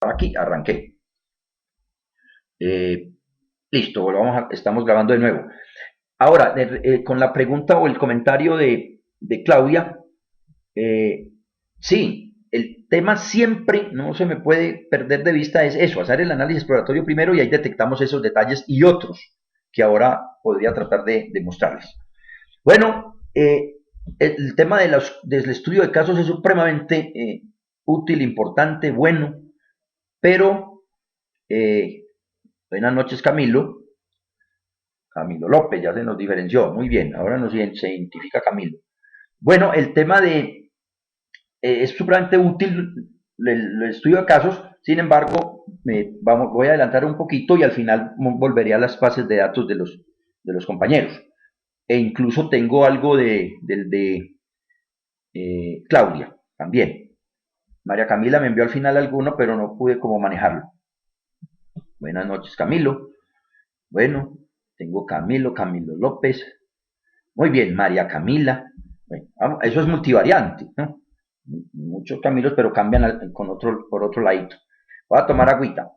Aquí, arranqué. Eh, Listo, estamos grabando de nuevo. Ahora, con la pregunta o el comentario de Claudia, sí, el tema siempre no se me puede perder de vista es eso, hacer el análisis exploratorio primero y ahí detectamos esos detalles y otros que ahora podría tratar de mostrarles. Bueno, el tema del estudio de casos es supremamente útil, importante, bueno, pero eh, buenas noches, Camilo. Camilo López, ya se nos diferenció. Muy bien, ahora se identifica Camilo. Bueno, el tema es supremamente útil el estudio de casos, sin embargo, voy a adelantar un poquito y al final volveré a las bases de datos de los compañeros. E incluso tengo algo de Claudia también. María Camila me envió al final alguno, pero no pude como manejarlo. Buenas noches, Camilo. Bueno, tengo Camilo López. Muy bien, María Camila. Bueno, eso es multivariante, ¿no? Muchos Camilos, pero cambian por otro ladito. Voy a tomar agüita.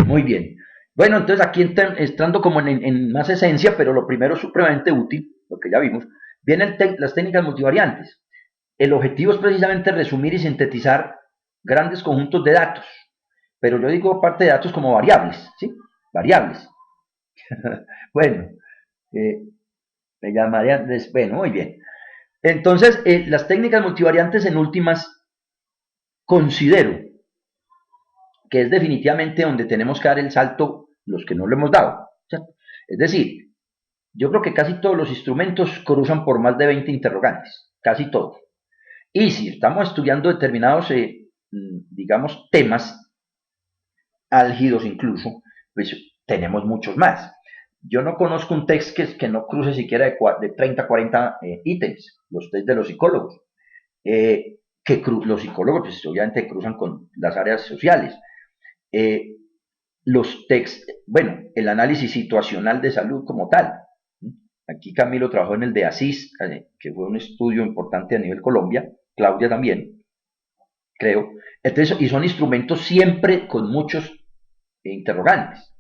Muy bien. Bueno, entonces aquí entrando como en más esencia, pero lo primero es supremamente útil, lo que ya vimos, vienen las técnicas multivariantes. El objetivo es precisamente resumir y sintetizar grandes conjuntos de datos, pero yo digo parte de datos como variables, ¿sí? Variables. Bueno, eh, me llamaría, bueno, muy bien. Entonces, las técnicas multivariantes en últimas considero que es definitivamente donde tenemos que dar el salto los que no lo hemos dado. ¿Cierto? Es decir, yo creo que casi todos los instrumentos cruzan por más de 20 interrogantes, casi todos. Y si estamos estudiando determinados, digamos, temas álgidos incluso, pues tenemos muchos más. Yo no conozco un test que no cruce siquiera de 30, 40 ítems, los test de los psicólogos. Que los psicólogos pues, obviamente cruzan con las áreas sociales. Eh, bueno, el análisis situacional de salud como tal. Aquí Camilo trabajó en el de ASIS, que fue un estudio importante a nivel Colombia, Claudia también, creo. Entonces, y son instrumentos siempre con muchos interrogantes,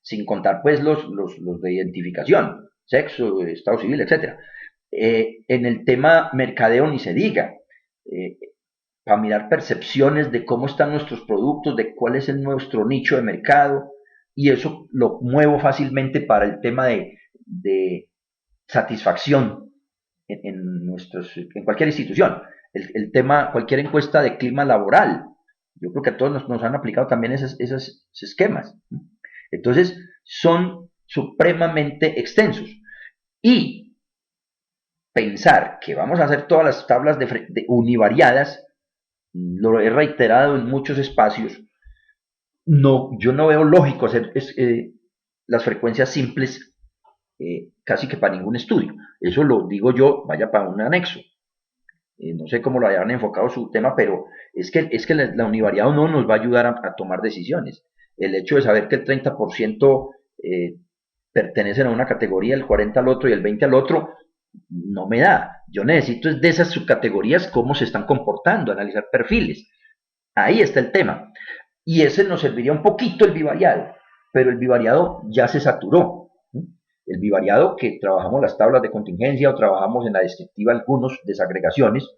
sin contar pues los de identificación, sexo, estado civil, etc. En el tema mercadeo ni se diga. Eh, para mirar percepciones de cómo están nuestros productos, de cuál es nuestro nicho de mercado, y eso lo muevo fácilmente para el tema de satisfacción en cualquier institución. El tema, cualquier encuesta de clima laboral. Yo creo que a todos nos han aplicado también esos esquemas. Entonces, son supremamente extensos. Y pensar que vamos a hacer todas las tablas de univariadas, lo he reiterado en muchos espacios, no, yo no veo lógico hacer las frecuencias simples casi que para ningún estudio. Eso lo digo yo, vaya para un anexo. No sé cómo lo hayan enfocado su tema, pero es que la univariado no nos va a ayudar a tomar decisiones. El hecho de saber que el 30% pertenecen a una categoría, el 40% al otro y el 20% al otro, no me da. Yo necesito es de esas subcategorías cómo se están comportando, analizar perfiles. Ahí está el tema. Y ese nos serviría un poquito el bivariado, pero el bivariado ya se saturó. El bivariado que trabajamos las tablas de contingencia o trabajamos en la descriptiva algunos desagregaciones,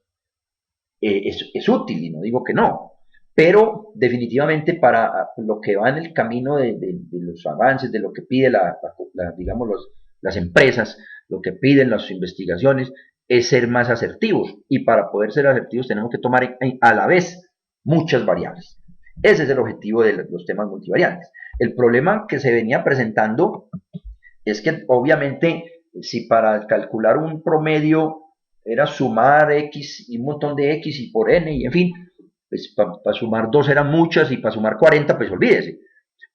es útil y no digo que no, pero definitivamente para lo que va en el camino de los avances, de lo que pide digamos las empresas, lo que piden las investigaciones, es ser más asertivos y para poder ser asertivos tenemos que tomar a la vez muchas variables. Ese es el objetivo de los temas multivariantes. El problema que se venía presentando es que obviamente si para calcular un promedio era sumar X y un montón de X y por N y en fin, pues para sumar 2 eran muchas y para sumar 40 pues olvídese.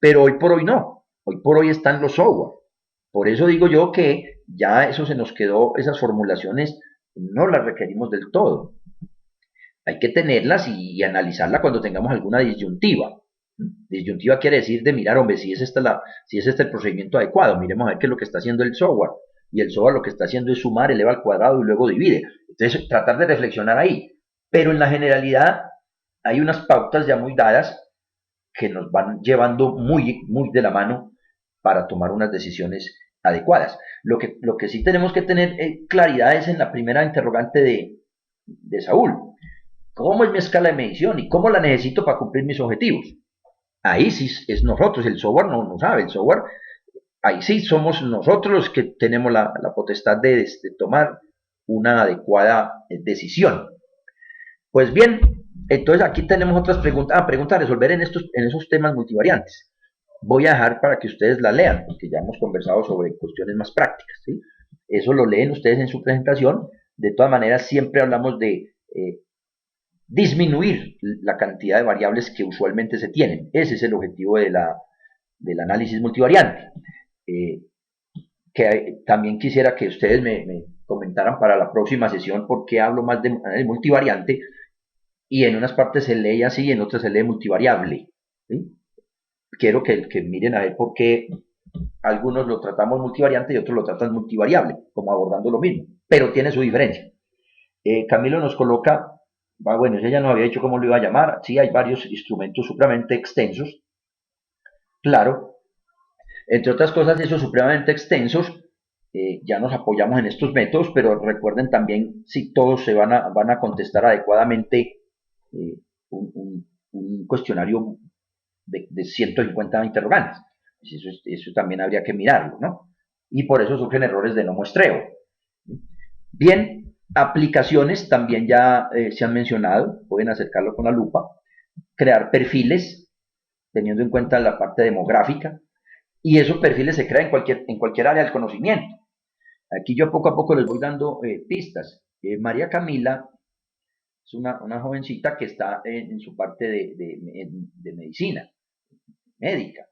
Pero hoy por hoy no, hoy por hoy están los software. Por eso digo yo que ya eso se nos quedó, esas formulaciones no las requerimos del todo. Hay que tenerlas y analizarla cuando tengamos alguna disyuntiva. Disyuntiva quiere decir de mirar, hombre, si es este el procedimiento adecuado, miremos a ver qué es lo que está haciendo el software. Y el software lo que está haciendo es sumar, eleva al cuadrado y luego divide. Entonces, tratar de reflexionar ahí. Pero en la generalidad, hay unas pautas ya muy dadas que nos van llevando muy de la mano para tomar unas decisiones adecuadas. Lo que sí tenemos que tener claridad es en la primera interrogante de Saúl. ¿Cómo es mi escala de medición y cómo la necesito para cumplir mis objetivos? Ahí sí es nosotros, el software no sabe, el software, ahí sí somos nosotros los que tenemos la potestad de tomar una adecuada decisión. Pues bien, entonces aquí tenemos otras preguntas a resolver en esos temas multivariantes. Voy a dejar para que ustedes la lean, porque ya hemos conversado sobre cuestiones más prácticas, ¿sí? Eso lo leen ustedes en su presentación. De todas maneras, siempre hablamos de disminuir la cantidad de variables que usualmente se tienen. Ese es el objetivo del análisis multivariante. Eh, también quisiera que ustedes me comentaran para la próxima sesión por qué hablo más de multivariante, y en unas partes se lee así y en otras se lee multivariable. ¿Sí? Quiero que miren a ver por qué algunos lo tratamos multivariante y otros lo tratan multivariable, como abordando lo mismo, pero tiene su diferencia. Camilo nos coloca, bueno, ella ya nos había dicho cómo lo iba a llamar, sí, hay varios instrumentos supremamente extensos, claro, entre otras cosas, esos supremamente extensos, ya nos apoyamos en estos métodos, pero recuerden también si todos van a contestar adecuadamente un cuestionario de 150 interrogantes. Eso también habría que mirarlo, ¿no? Y por eso surgen errores de no muestreo. Bien, aplicaciones también ya se han mencionado, pueden acercarlo con la lupa, crear perfiles, teniendo en cuenta la parte demográfica, y esos perfiles se crean en cualquier área del conocimiento. Aquí yo poco a poco les voy dando pistas. María Camila es una jovencita que está en su parte de medicina, médica,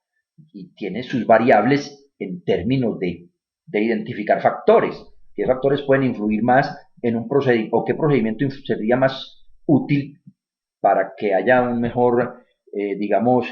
y tiene sus variables en términos de identificar factores. ¿Qué factores pueden influir más en un procedimiento o qué procedimiento sería más útil para que haya un mejor, digamos,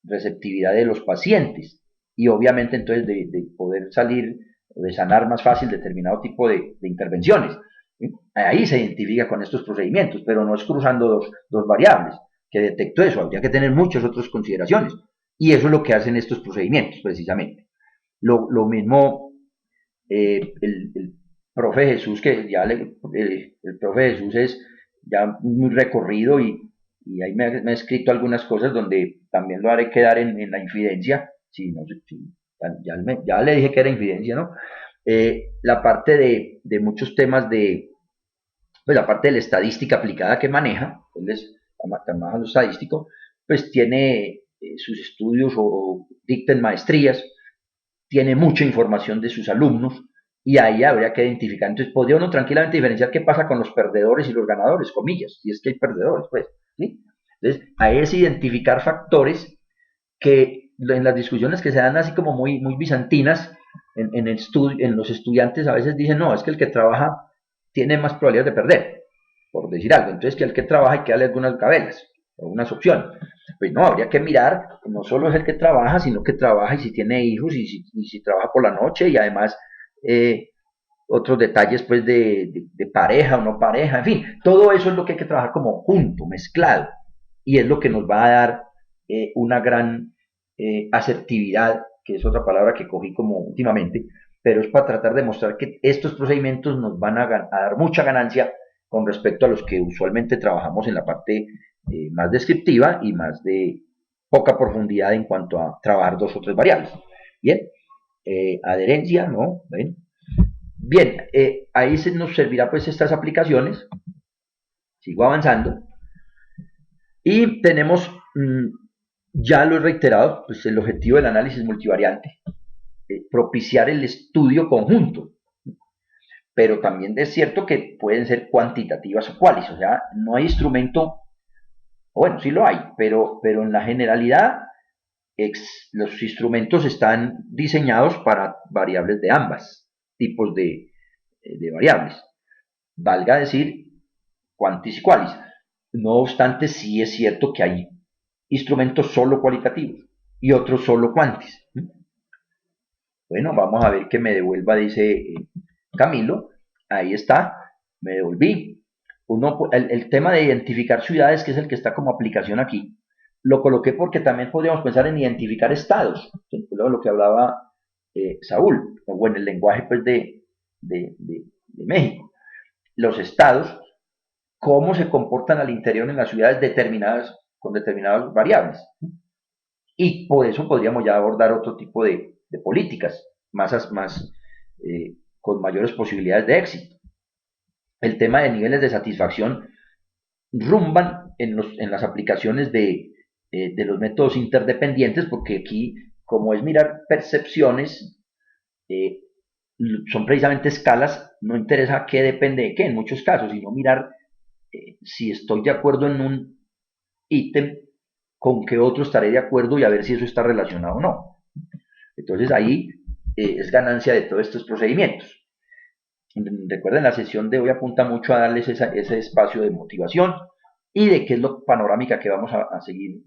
receptividad de los pacientes? Y obviamente entonces de poder salir, de sanar más fácil determinado tipo de intervenciones. ¿Sí? Ahí se identifica con estos procedimientos, pero no es cruzando dos variables que detectó eso, habría que tener muchas otras consideraciones. Y eso es lo que hacen estos procedimientos, precisamente. Lo mismo el profe Jesús, que ya el profe Jesús es ya muy recorrido y ahí me ha escrito algunas cosas donde también lo haré quedar en la infidencia. Sí, no sé, sí, ya le dije que era infidencia, ¿no? La parte de muchos temas pues la parte de la estadística aplicada que maneja, él es más lo estadístico, pues tiene sus estudios o dicta en maestrías, tiene mucha información de sus alumnos y ahí habría que identificar. Entonces, podría uno tranquilamente diferenciar qué pasa con los perdedores y los ganadores, comillas, si es que hay perdedores, pues. ¿Sí? Entonces, ahí es identificar factores que en las discusiones que se dan así como muy bizantinas, en los estudiantes a veces dicen, no, es que el que trabaja tiene más probabilidades de perder, por decir algo. Entonces, que el que trabaja hay que darle algunas gabelas, algunas opciones. Pues no, habría que mirar, no solo es el que trabaja, sino que trabaja y si tiene hijos y si trabaja por la noche y además otros detalles pues de pareja o no pareja, en fin, todo eso es lo que hay que trabajar como junto, mezclado, y es lo que nos va a dar una gran asertividad, que es otra palabra que cogí como últimamente, pero es para tratar de mostrar que estos procedimientos nos van a dar mucha ganancia con respecto a los que usualmente trabajamos en la parte más descriptiva y más de poca profundidad en cuanto a trabajar dos o tres variables. Bien, adherencia, ¿no? Bien, ahí nos servirá pues estas aplicaciones. Sigo avanzando. Y tenemos, ya lo he reiterado, pues el objetivo del análisis multivariante, propiciar el estudio conjunto. Pero también es cierto que pueden ser cuantitativas o cuales, o sea, no hay instrumento, bueno, sí lo hay, pero en la generalidad los instrumentos están diseñados para variables de ambas tipos de variables. Valga decir, quantis y qualis. No obstante, sí es cierto que hay instrumentos solo cualitativos y otros solo quantis. Bueno, vamos a ver que me devuelva, dice Camilo. Ahí está, me devolví. el tema de identificar ciudades, que es el que está como aplicación aquí, lo coloqué porque también podríamos pensar en identificar estados, ¿sí? Lo que hablaba Saúl, o en el lenguaje pues, de México. Los estados, cómo se comportan al interior en las ciudades determinadas, con determinadas variables. Y por eso podríamos ya abordar otro tipo de políticas, más con mayores posibilidades de éxito. El tema de niveles de satisfacción rumban en las aplicaciones de los métodos interdependientes, porque aquí, como es mirar percepciones, eh, son precisamente escalas, no interesa qué depende de qué en muchos casos, sino mirar si estoy de acuerdo en un ítem, con qué otro estaré de acuerdo y a ver si eso está relacionado o no. Entonces ahí es ganancia de todos estos procedimientos. Recuerden, la sesión de hoy apunta mucho a darles ese espacio de motivación y de qué es lo panorámica que vamos a seguir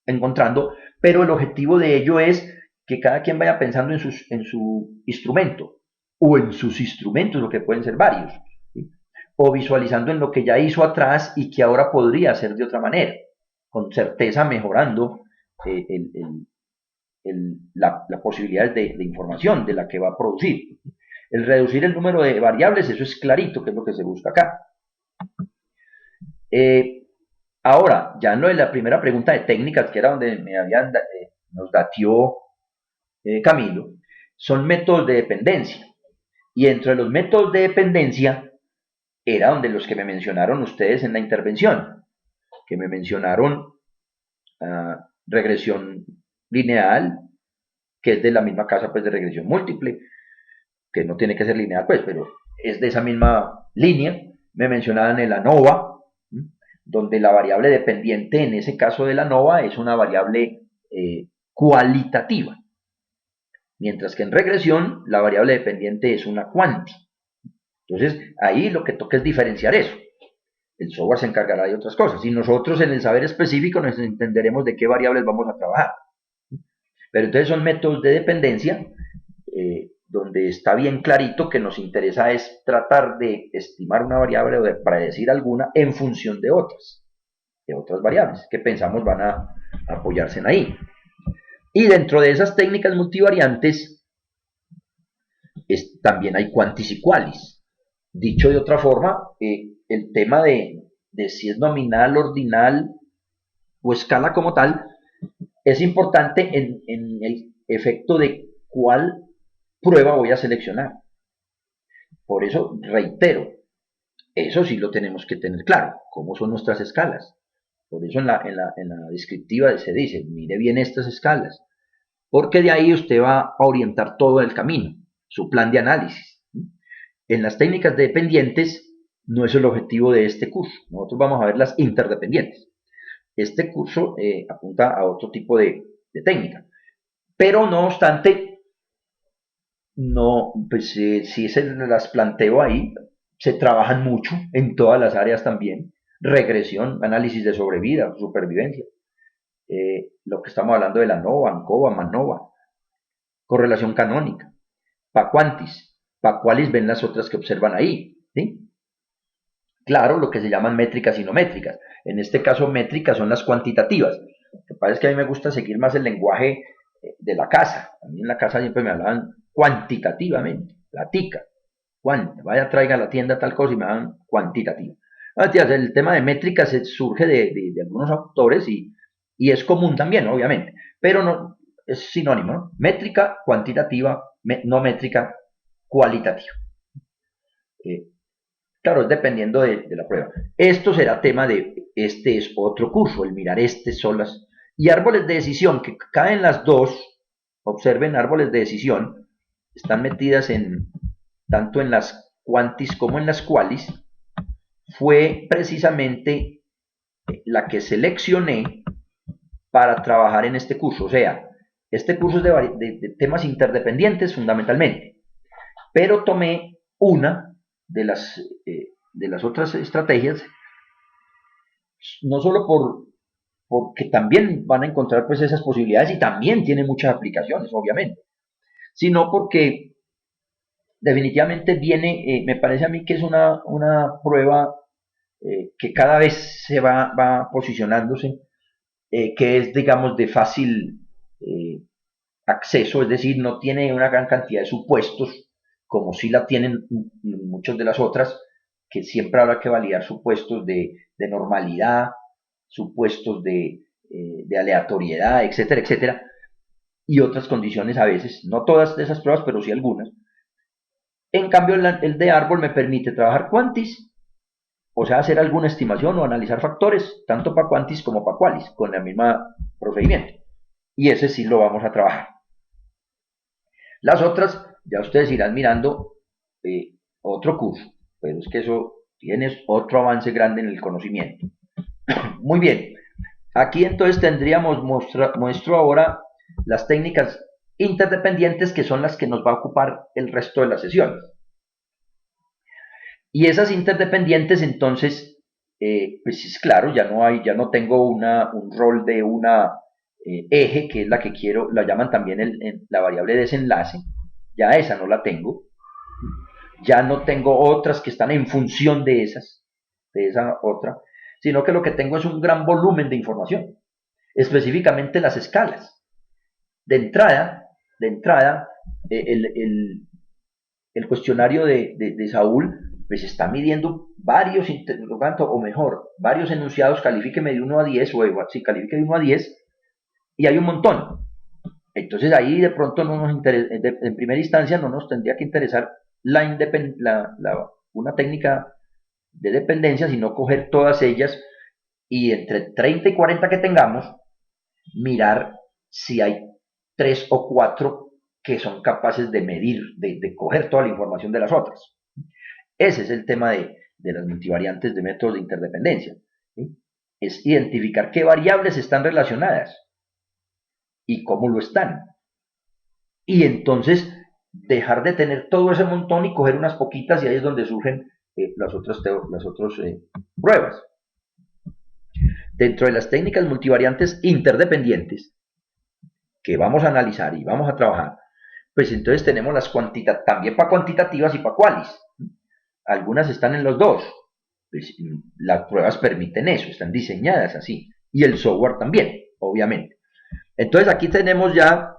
encontrando, pero el objetivo de ello es que cada quien vaya pensando en su instrumento o en sus instrumentos, lo que pueden ser varios, ¿sí? O visualizando en lo que ya hizo atrás y que ahora podría hacer de otra manera, con certeza mejorando la posibilidad de información de la que va a producir. El reducir el número de variables, eso es clarito, que es lo que se busca acá. Ahora, ya en lo de la primera pregunta de técnicas, que era donde nos datió Camilo, son métodos de dependencia. Y dentro de los métodos de dependencia, era donde los que me mencionaron ustedes en la intervención, que me mencionaron regresión lineal, que es de la misma casa pues, de regresión múltiple, que no tiene que ser lineal, pues, pero es de esa misma línea. Me mencionaban el ANOVA, donde la variable dependiente en ese caso de la ANOVA es una variable cualitativa, mientras que en regresión la variable dependiente es una cuanti. Entonces, ahí lo que toca es diferenciar eso. El software se encargará de otras cosas y nosotros en el saber específico nos entenderemos de qué variables vamos a trabajar. Pero entonces son métodos de dependencia donde está bien clarito que nos interesa es tratar de estimar una variable o de predecir alguna en función de otras variables que pensamos van a apoyarse en ahí. Y dentro de esas técnicas multivariantes también hay quantis y qualis. Dicho de otra forma, el tema de si es nominal, ordinal o escala como tal, es importante en el efecto de cuál prueba voy a seleccionar. Por eso, reitero, eso sí lo tenemos que tener claro, cómo son nuestras escalas. Por eso en la descriptiva se dice, mire bien estas escalas, porque de ahí usted va a orientar todo el camino, su plan de análisis. En las técnicas dependientes no es el objetivo de este curso, nosotros vamos a ver las interdependientes. Este curso apunta a otro tipo de técnica, pero no obstante, no, pues si se las planteo ahí, se trabajan mucho en todas las áreas también, regresión, análisis de sobrevida, supervivencia, lo que estamos hablando de la ANOVA, ANCOVA, MANOVA, correlación canónica, pa quantis, pa qualis ven las otras que observan ahí, ¿sí? Claro, lo que se llaman métricas y no métricas. En este caso, métricas son las cuantitativas. Lo que pasa es que a mí me gusta seguir más el lenguaje de la casa. A mí en la casa siempre me hablaban cuantitativamente, la tica, vaya traiga a la tienda tal cosa y me dan cuantitativa. El tema de métricas surge de algunos autores y es común también, obviamente, pero no es sinónimo, ¿no? Métrica cuantitativa, no métrica cualitativa. Eh, Claro, es dependiendo de la prueba. Esto será tema de, este es otro curso, el mirar solas. Y árboles de decisión, que caen las dos, observen árboles de decisión, están metidas tanto en las quantis como en las qualis, fue precisamente la que seleccioné para trabajar en este curso. O sea, este curso es de temas interdependientes fundamentalmente, pero tomé una de las otras estrategias, no solo porque también van a encontrar pues esas posibilidades y también tiene muchas aplicaciones, obviamente, sino porque definitivamente viene, me parece a mí que es una prueba que cada vez va posicionándose, que es, digamos, de fácil acceso, es decir, no tiene una gran cantidad de supuestos, como sí la tienen muchas de las otras, que siempre habrá que validar supuestos de normalidad, supuestos de aleatoriedad, etcétera, etcétera, y otras condiciones a veces, no todas de esas pruebas, pero sí algunas. En cambio, el de árbol me permite trabajar quantis, o sea, hacer alguna estimación o analizar factores, tanto para quantis como para qualis, con el mismo procedimiento. Y ese sí lo vamos a trabajar. Las otras, ya ustedes irán mirando otro curso, pero es que eso tiene otro avance grande en el conocimiento. Muy bien, aquí entonces tendríamos, muestro ahora las técnicas interdependientes, que son las que nos va a ocupar el resto de las sesiones. Y esas interdependientes entonces, pues es claro, ya no tengo un rol de una eje, que es la que quiero, la llaman también la variable desenlace, ya esa no la tengo, ya no tengo otras que están en función de esa otra, sino que lo que tengo es un gran volumen de información, específicamente las escalas. De entrada el cuestionario de Saúl pues está midiendo varios interrogantes, o mejor, varios enunciados, califíqueme de 1 a 10, o sí, califique de 1 a 10, y hay un montón. Entonces ahí de pronto no nos interesa, en primera instancia no nos tendría que interesar una técnica de dependencia, sino coger todas ellas y entre 30 y 40 que tengamos, mirar si hay 3 o 4 que son capaces de medir, de coger toda la información de las otras. Ese es el tema de las multivariantes de métodos de interdependencia. ¿Sí? Es identificar qué variables están relacionadas y cómo lo están. Y entonces dejar de tener todo ese montón y coger unas poquitas, y ahí es donde surgen las otras pruebas. Dentro de las técnicas multivariantes interdependientes que vamos a analizar y vamos a trabajar, pues entonces tenemos las también para cuantitativas y para qualis. Algunas están en los dos. Pues, las pruebas permiten eso, están diseñadas así. Y el software también, obviamente. Entonces aquí tenemos ya,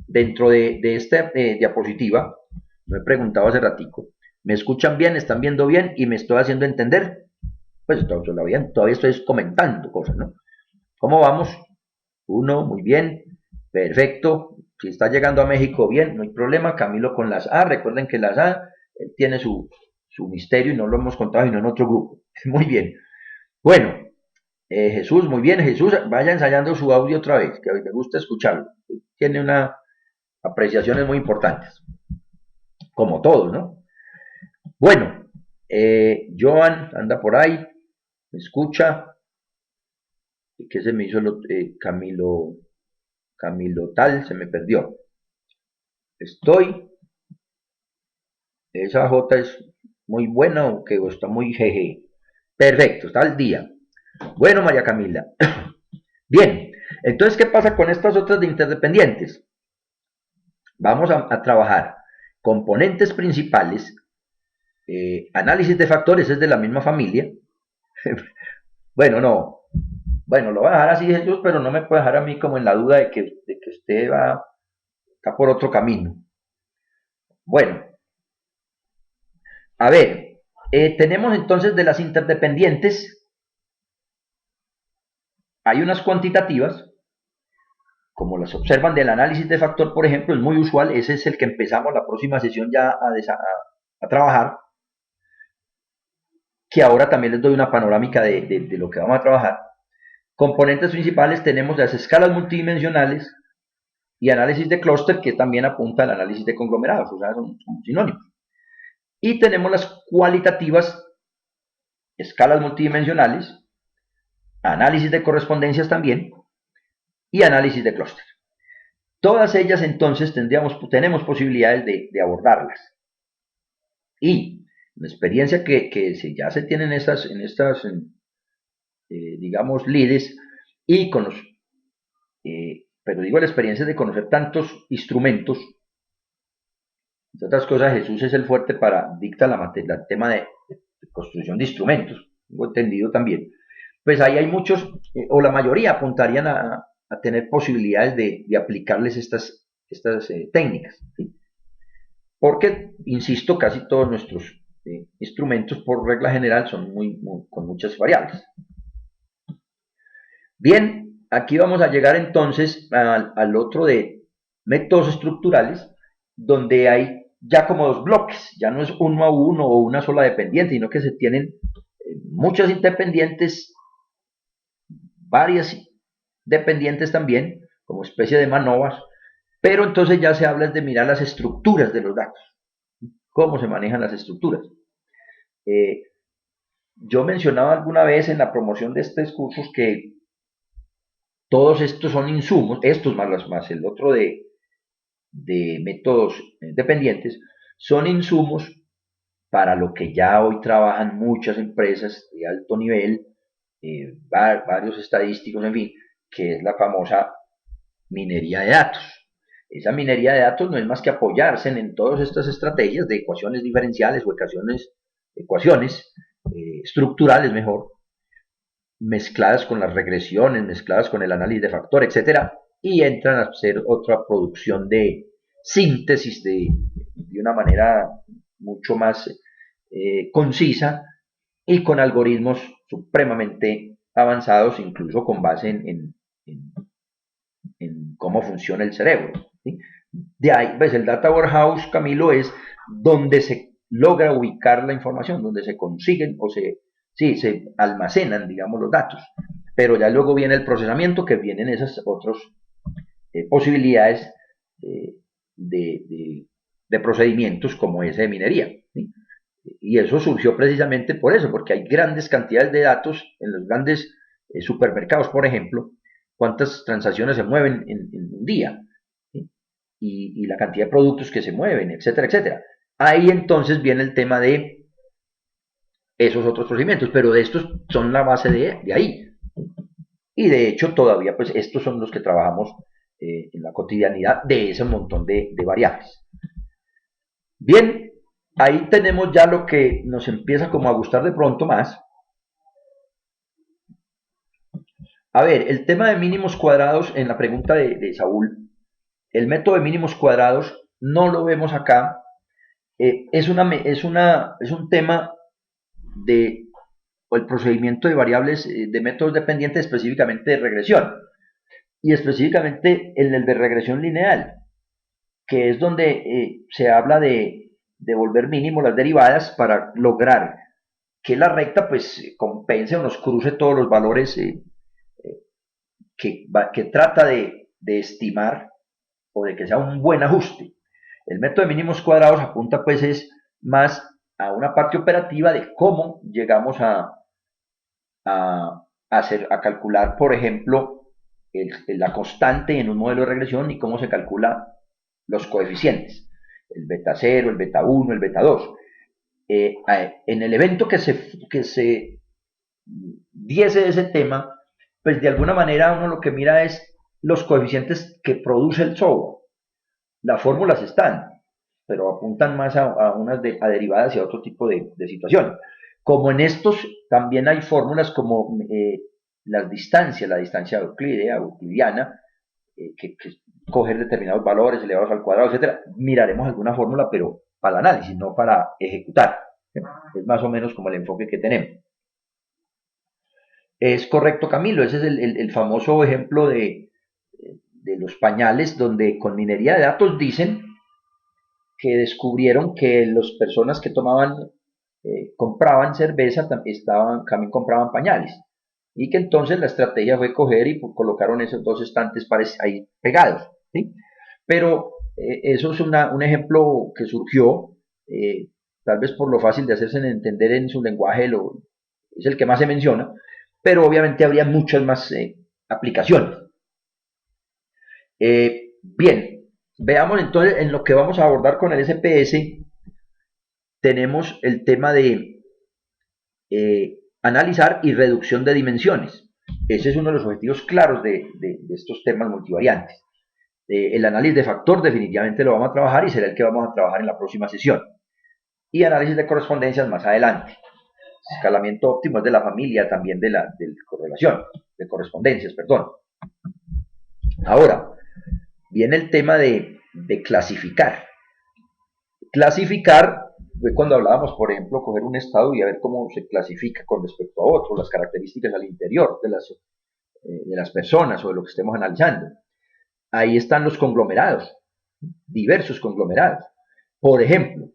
dentro de esta diapositiva, me he preguntado hace ratico, ¿me escuchan bien? ¿Están viendo bien? ¿Y me estoy haciendo entender? Pues todavía estoy comentando cosas, ¿no? ¿Cómo vamos? Uno, muy bien, perfecto. Si está llegando a México, bien, no hay problema. Camilo con las A, recuerden que las A tiene su misterio y no lo hemos contado sino en otro grupo. Muy bien. Bueno, Jesús, muy bien. Jesús, vaya ensayando su audio otra vez, que me gusta escucharlo. Tiene unas apreciaciones muy importantes, como todos, ¿no? Bueno, Joan anda por ahí, me escucha. ¿Qué se me hizo Camilo tal? Se me perdió. Esa J es muy buena o que está muy jeje. Perfecto, está al día. Bueno, María Camila. Bien, entonces, ¿qué pasa con estas otras de interdependientes? Vamos a trabajar componentes principales, análisis de factores es de la misma familia. Bueno, no. Bueno, lo voy a dejar así, Jesús, pero no me puede dejar a mí como en la duda de que usted está por otro camino. Bueno, a ver, tenemos entonces de las interdependientes, hay unas cuantitativas, como las observan del análisis de factor, por ejemplo, es muy usual, ese es el que empezamos la próxima sesión ya a trabajar, que ahora también les doy una panorámica de lo que vamos a trabajar. Componentes principales tenemos las escalas multidimensionales y análisis de clúster, que también apunta al análisis de conglomerados, o sea, son sinónimos. Y tenemos las cualitativas, escalas multidimensionales, análisis de correspondencias también, y análisis de clúster. Todas ellas entonces tenemos posibilidades de abordarlas. Y la experiencia que ya se tienen en estas digamos, leads, y con los, pero digo la experiencia de conocer tantos instrumentos, entre otras cosas, Jesús es el fuerte dicta el tema de construcción de instrumentos, tengo entendido también, pues ahí hay muchos, o la mayoría apuntarían a tener posibilidades de aplicarles estas técnicas, ¿sí? Porque, insisto, casi todos nuestros instrumentos, por regla general, son con muchas variables. Bien, aquí vamos a llegar entonces al otro de métodos estructurales, donde hay ya como dos bloques, ya no es uno a uno o una sola dependiente, sino que se tienen muchas independientes, varias dependientes también, como especie de manovas, pero entonces ya se habla de mirar las estructuras de los datos, cómo se manejan las estructuras. Eh, yo mencionaba alguna vez en la promoción de estos cursos que todos estos son insumos, estos más el otro de métodos dependientes, son insumos para lo que ya hoy trabajan muchas empresas de alto nivel, varios estadísticos, en fin, que es la famosa minería de datos. Esa minería de datos no es más que apoyarse en todas estas estrategias de ecuaciones diferenciales o ecuaciones estructurales mejor, mezcladas con las regresiones, mezcladas con el análisis de factor, etcétera, y entran a hacer otra producción de síntesis de una manera mucho más concisa y con algoritmos supremamente avanzados, incluso con base en cómo funciona el cerebro, ¿sí? De ahí, pues el Data Warehouse, Camilo, es donde se logra ubicar la información, donde se consiguen o se almacenan, digamos, los datos. Pero ya luego viene el procesamiento, que vienen esas otras posibilidades eh, de procedimientos como ese de minería, ¿sí? Y eso surgió precisamente por eso, porque hay grandes cantidades de datos en los grandes supermercados, por ejemplo, cuántas transacciones se mueven en un día, ¿sí? Y la cantidad de productos que se mueven, etcétera, etcétera. Ahí entonces viene el tema de esos otros procedimientos, pero de estos son la base de ahí. Y de hecho todavía pues estos son los que trabajamos en la cotidianidad de ese montón de variables. Bien, ahí tenemos ya lo que nos empieza como a gustar de pronto más. A ver, el tema de mínimos cuadrados en la pregunta de Saúl, el método de mínimos cuadrados no lo vemos acá. Es un tema de o el procedimiento de variables de métodos dependientes, específicamente de regresión, y específicamente en el de regresión lineal, que es donde se habla de volver mínimo las derivadas para lograr que la recta pues compense o nos cruce todos los valores que trata de estimar o de que sea un buen ajuste. El método de mínimos cuadrados apunta pues es más a una parte operativa de cómo llegamos a calcular, por ejemplo, la constante en un modelo de regresión y cómo se calcula los coeficientes, el beta 0, el beta 1, el beta 2. En el evento que se diese ese tema, pues de alguna manera uno lo que mira es los coeficientes que produce el software. Las fórmulas están, pero apuntan más a derivadas y a otro tipo de situaciones. Como en estos también hay fórmulas como la distancia euclidiana, que coger determinados valores elevados al cuadrado, etcétera. Miraremos alguna fórmula, pero para el análisis, no para ejecutar. Es más o menos como el enfoque que tenemos. Es correcto, Camilo, ese es el famoso ejemplo de los pañales, donde con minería de datos dicen que descubrieron que las personas que compraban cerveza, también compraban pañales. Y que entonces la estrategia fue coger y colocaron esos dos estantes ahí pegados, ¿sí? Pero eso es un ejemplo que surgió, tal vez por lo fácil de hacerse entender en su lenguaje, es el que más se menciona, pero obviamente habría muchas más aplicaciones. Bien, veamos entonces en lo que vamos a abordar con el SPS. Tenemos el tema de analizar y reducción de dimensiones. Ese es uno de los objetivos claros de estos temas multivariantes. El análisis de factor definitivamente lo vamos a trabajar y será el que vamos a trabajar en la próxima sesión. Y análisis de correspondencias más adelante. escalamiento óptimo es de la familia también de correlación, de correspondencias, perdón. Ahora, viene el tema de clasificar. Clasificar fue cuando hablábamos, por ejemplo, coger un estado y a ver cómo se clasifica con respecto a otro, las características al interior de las personas o de lo que estemos analizando. Ahí están los conglomerados, diversos conglomerados. Por ejemplo,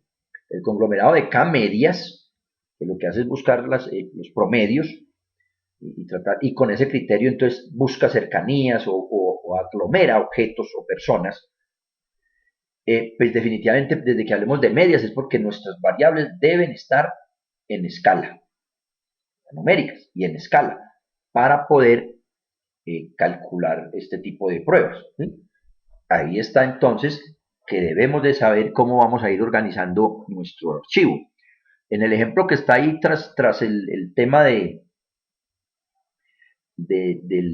el conglomerado de K-medias, que lo que hace es buscar los promedios y con ese criterio entonces busca cercanías o aglomera objetos o personas. Pues definitivamente desde que hablemos de medias es porque nuestras variables deben estar en escala, numéricas y en escala, para poder calcular este tipo de pruebas. ¿Sí? Ahí está entonces que debemos de saber cómo vamos a ir organizando nuestro archivo. En el ejemplo que está ahí tras el tema del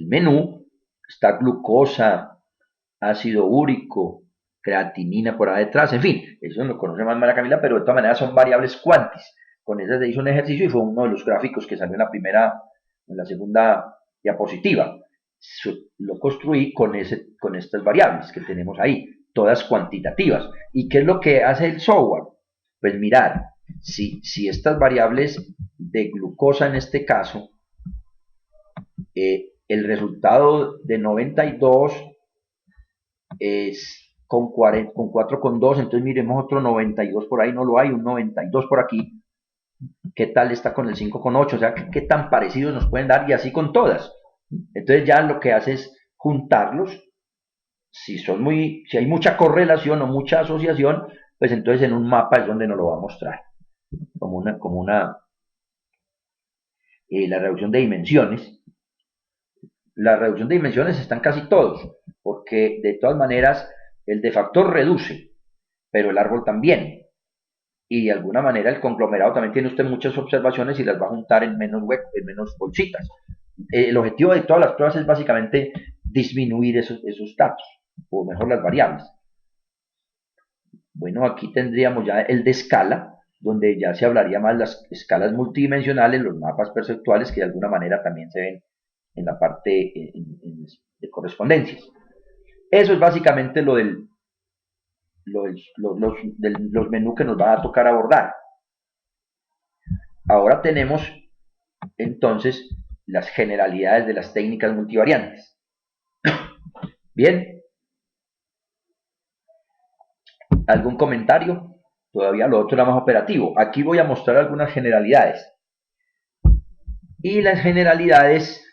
menú, está glucosa, ácido úrico, creatinina por ahí detrás, en fin, eso lo conoce más María Camila, pero de todas maneras son variables cuantis. Con esas se hizo un ejercicio y fue uno de los gráficos que salió en la segunda diapositiva. Lo construí con estas variables que tenemos ahí, todas cuantitativas. ¿Y qué es lo que hace el software? Pues mirar, si estas variables de glucosa en este caso, el resultado de 92 es con 4,2, entonces miremos otro 92 por ahí, no lo hay, un 92 por aquí. ¿Qué tal está con el 5,8? O sea, ¿qué tan parecidos nos pueden dar? Y así con todas. Entonces ya lo que hace es juntarlos. Si hay mucha correlación o mucha asociación, pues entonces en un mapa es donde nos lo va a mostrar. La reducción de dimensiones. La reducción de dimensiones está en casi todos, porque de todas maneras el defactor reduce, pero el árbol también. Y de alguna manera el conglomerado también tiene usted muchas observaciones y las va a juntar en menos bolsitas. El objetivo de todas las pruebas es básicamente disminuir esos datos, o mejor las variables. Bueno, aquí tendríamos ya el de escala, donde ya se hablaría más las escalas multidimensionales, los mapas perceptuales, que de alguna manera también se ven en la parte de correspondencias. Eso es básicamente los menús que nos va a tocar abordar. Ahora tenemos entonces las generalidades de las técnicas multivariantes. Bien, ¿algún comentario? Todavía lo otro era más operativo. Aquí voy a mostrar algunas generalidades. Y las generalidades,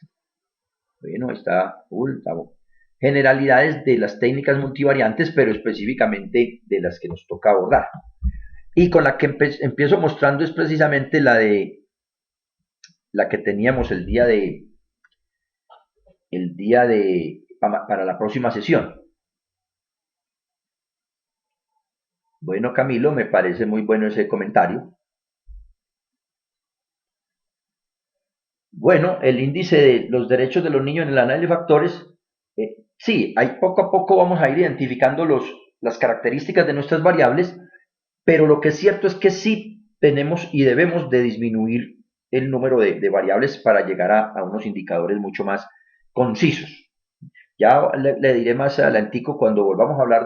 bueno, está generalidades de las técnicas multivariantes, pero específicamente de las que nos toca abordar. Y con la que empiezo mostrando es precisamente la que teníamos el día para la próxima sesión. Bueno, Camilo, me parece muy bueno ese comentario. Bueno, el índice de los derechos de los niños en el análisis de factores, sí, ahí poco a poco vamos a ir identificando las características de nuestras variables, pero lo que es cierto es que sí tenemos y debemos de disminuir el número de variables para llegar a unos indicadores mucho más concisos. Ya le diré más adelantico cuando volvamos a hablar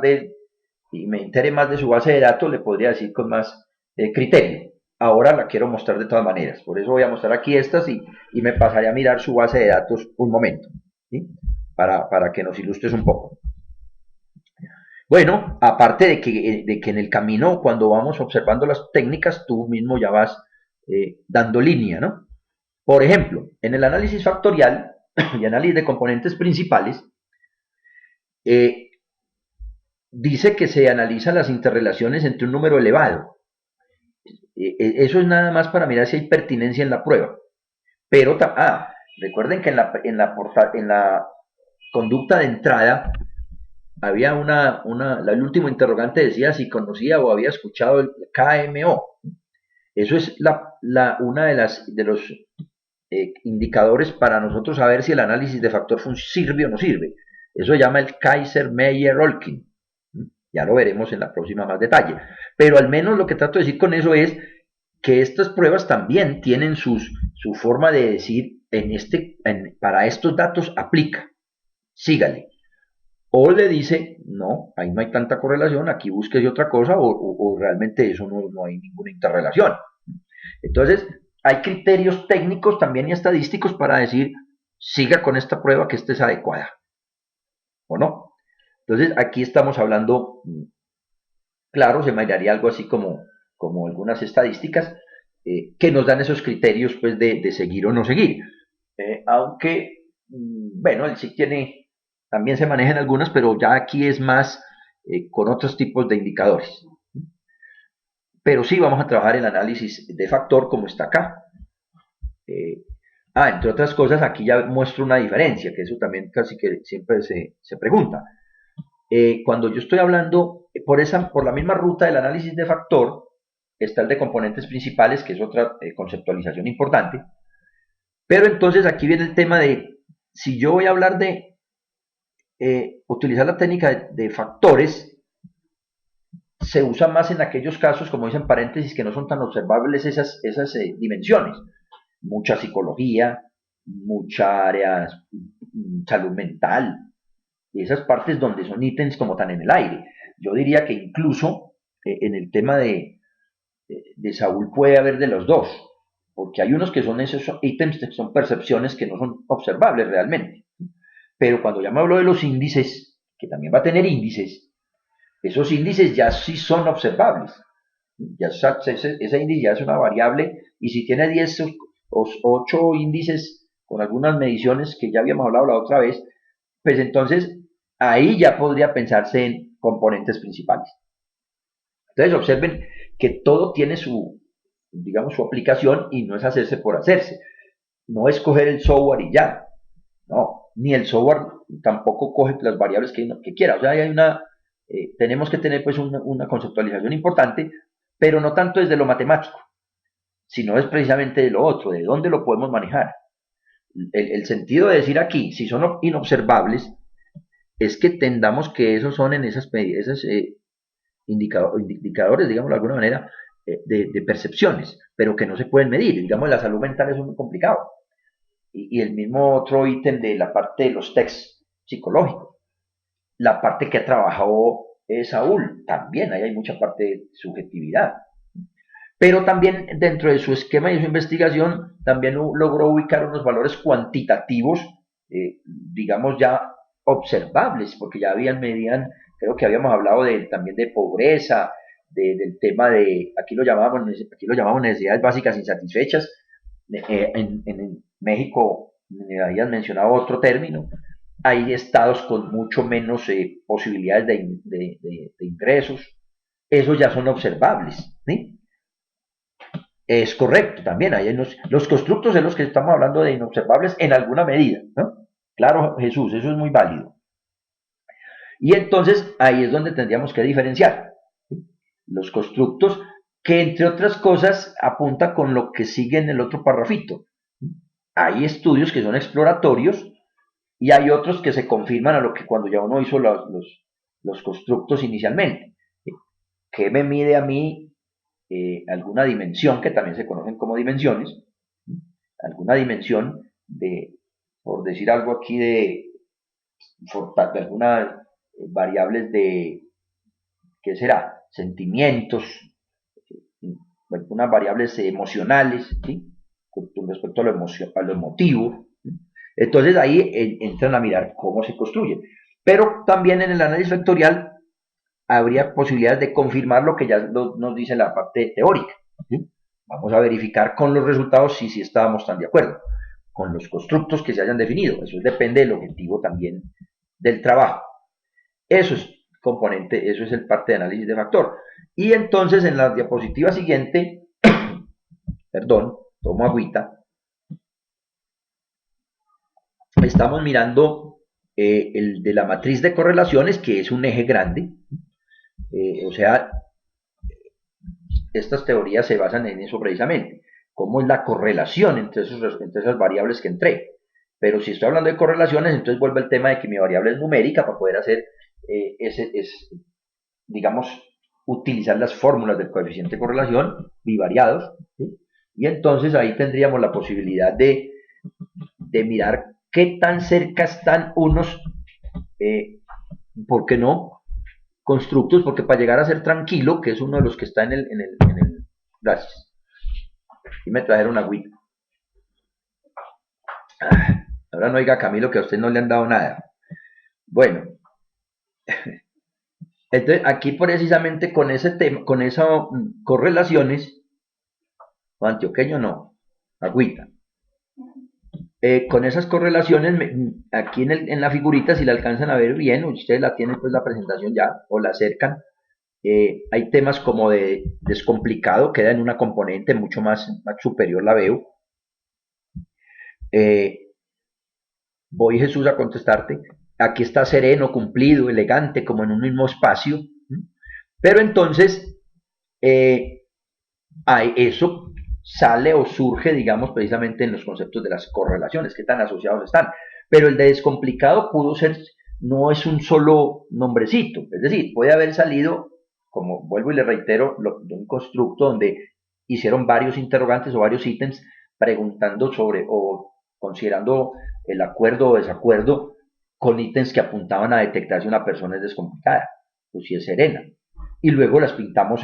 y me entere más de su base de datos, le podría decir con más criterio. Ahora la quiero mostrar de todas maneras, por eso voy a mostrar aquí estas y me pasaré a mirar su base de datos un momento, ¿sí? Para que nos ilustres un poco. Bueno, aparte de que en el camino, cuando vamos observando las técnicas, tú mismo ya vas dando línea, ¿no? Por ejemplo, en el análisis factorial y análisis de componentes principales, dice que se analizan las interrelaciones entre un número elevado. Eso es nada más para mirar si hay pertinencia en la prueba. Pero, recuerden que en la conducta de entrada había el último interrogante decía si conocía o había escuchado el KMO. Eso es una de los indicadores para nosotros saber si el análisis de factor sirve o no sirve. Eso se llama el que estas pruebas también tienen su forma de decir, para estos datos aplica, sígale. O le dice, no, ahí no hay tanta correlación, aquí búsquese otra cosa, o realmente eso no hay ninguna interrelación. Entonces, hay criterios técnicos también y estadísticos para decir, siga con esta prueba que esta es adecuada, o no. Entonces, aquí estamos hablando, claro, se me haría algo así como algunas estadísticas que nos dan esos criterios pues, de seguir o no seguir. Aunque, bueno, él sí tiene, también se manejan algunas, pero ya aquí es más con otros tipos de indicadores. Pero sí vamos a trabajar el análisis de factor como está acá. Entre otras cosas, aquí ya muestro una diferencia, que eso también casi que siempre se pregunta. Cuando yo estoy hablando por la misma ruta del análisis de factor, está el de componentes principales, que es otra conceptualización importante. Pero entonces aquí viene el tema de, si yo voy a hablar de utilizar la técnica de factores, se usa más en aquellos casos, como dicen paréntesis, que no son tan observables esas dimensiones. Mucha psicología, mucha área salud mental, y esas partes donde son ítems como tan en el aire. Yo diría que incluso en el tema de Saúl puede haber de los dos, porque hay unos que son esos ítems que son percepciones que no son observables realmente. Pero cuando ya me hablo de los índices, que también va a tener índices, esos índices ya sí son observables. Ya ese índice ya es una variable y si tiene 10 o 8 índices con algunas mediciones que ya habíamos hablado la otra vez, pues entonces ahí ya podría pensarse en componentes principales. Entonces observen que todo tiene digamos, su aplicación y no es hacerse por hacerse. No es coger el software y ya. No, ni el software tampoco coge las variables que quiera. O sea, tenemos que tener pues una conceptualización importante, pero no tanto desde lo matemático, sino es precisamente de lo otro, de dónde lo podemos manejar. El sentido de decir aquí, si son inobservables, es que entendamos que esos son en esas indicadores, digamos de alguna manera, de percepciones, pero que no se pueden medir. Digamos, la salud mental es muy complicado. Y el mismo otro ítem de la parte de los textos psicológicos. La parte que ha trabajado Saúl, también ahí hay mucha parte de subjetividad. Pero también dentro de su esquema y su investigación, también logró ubicar unos valores cuantitativos, digamos ya observables, porque ya medían, creo que habíamos hablado también de pobreza, del tema de, aquí lo llamamos necesidades básicas insatisfechas. En México habían mencionado otro término. Hay estados con mucho menos posibilidades de ingresos. Esos ya son observables, ¿sí? Es correcto, también hay los constructos en los que estamos hablando de inobservables en alguna medida, ¿no? Claro, Jesús, eso es muy válido. Y entonces ahí es donde tendríamos que diferenciar, ¿sí? Los constructos que entre otras cosas apunta con lo que sigue en el otro parrafito. Hay estudios que son exploratorios y hay otros que se confirman a lo que cuando ya uno hizo los constructos inicialmente. ¿Qué me mide a mí alguna dimensión, que también se conocen como dimensiones, alguna dimensión por decir algo aquí, de algunas variables ¿qué será? Sentimientos, algunas variables emocionales, ¿sí? Con respecto a lo emotivo. ¿Sí? Entonces ahí entran a mirar cómo se construyen. Pero también en el análisis vectorial habría posibilidades de confirmar lo que ya nos dice la parte teórica. ¿Sí? Vamos a verificar con los resultados si estábamos tan de acuerdo con los constructos que se hayan definido. Eso depende del objetivo también del trabajo. Eso es componente, eso es el parte de análisis de factor. Y entonces en la diapositiva siguiente, perdón, tomo agüita, estamos mirando el de la matriz de correlaciones, que es un eje grande. O sea, estas teorías se basan en eso precisamente, cómo es la correlación entre esas variables que entré. Pero si estoy hablando de correlaciones, entonces vuelve el tema de que mi variable es numérica para poder hacer digamos, utilizar las fórmulas del coeficiente de correlación bivariados, ¿sí? Y entonces ahí tendríamos la posibilidad de mirar qué tan cerca están unos, ¿por qué no? Constructos, porque para llegar a ser tranquilo, que es uno de los que está gracias, y me trajeron agüita. Ahora no oiga Camilo que a usted no le han dado nada. Bueno, entonces aquí precisamente con ese tema, con esas correlaciones, antioqueño no, agüita. Con esas correlaciones, aquí en la figurita, si la alcanzan a ver bien, ustedes la tienen pues la presentación ya, o la acercan, hay temas como de descomplicado, queda en una componente mucho más superior, la veo. Voy Jesús a contestarte, aquí está sereno, cumplido, elegante, como en un mismo espacio, pero entonces eso sale o surge, digamos, precisamente en los conceptos de las correlaciones, que tan asociados están. Pero el de descomplicado pudo ser, no es un solo nombrecito, es decir, puede haber salido, como vuelvo y le reitero, de un constructo donde hicieron varios interrogantes o varios ítems preguntando sobre o considerando el acuerdo o desacuerdo con ítems que apuntaban a detectar si una persona es descomplicada o si es serena. Y luego las pintamos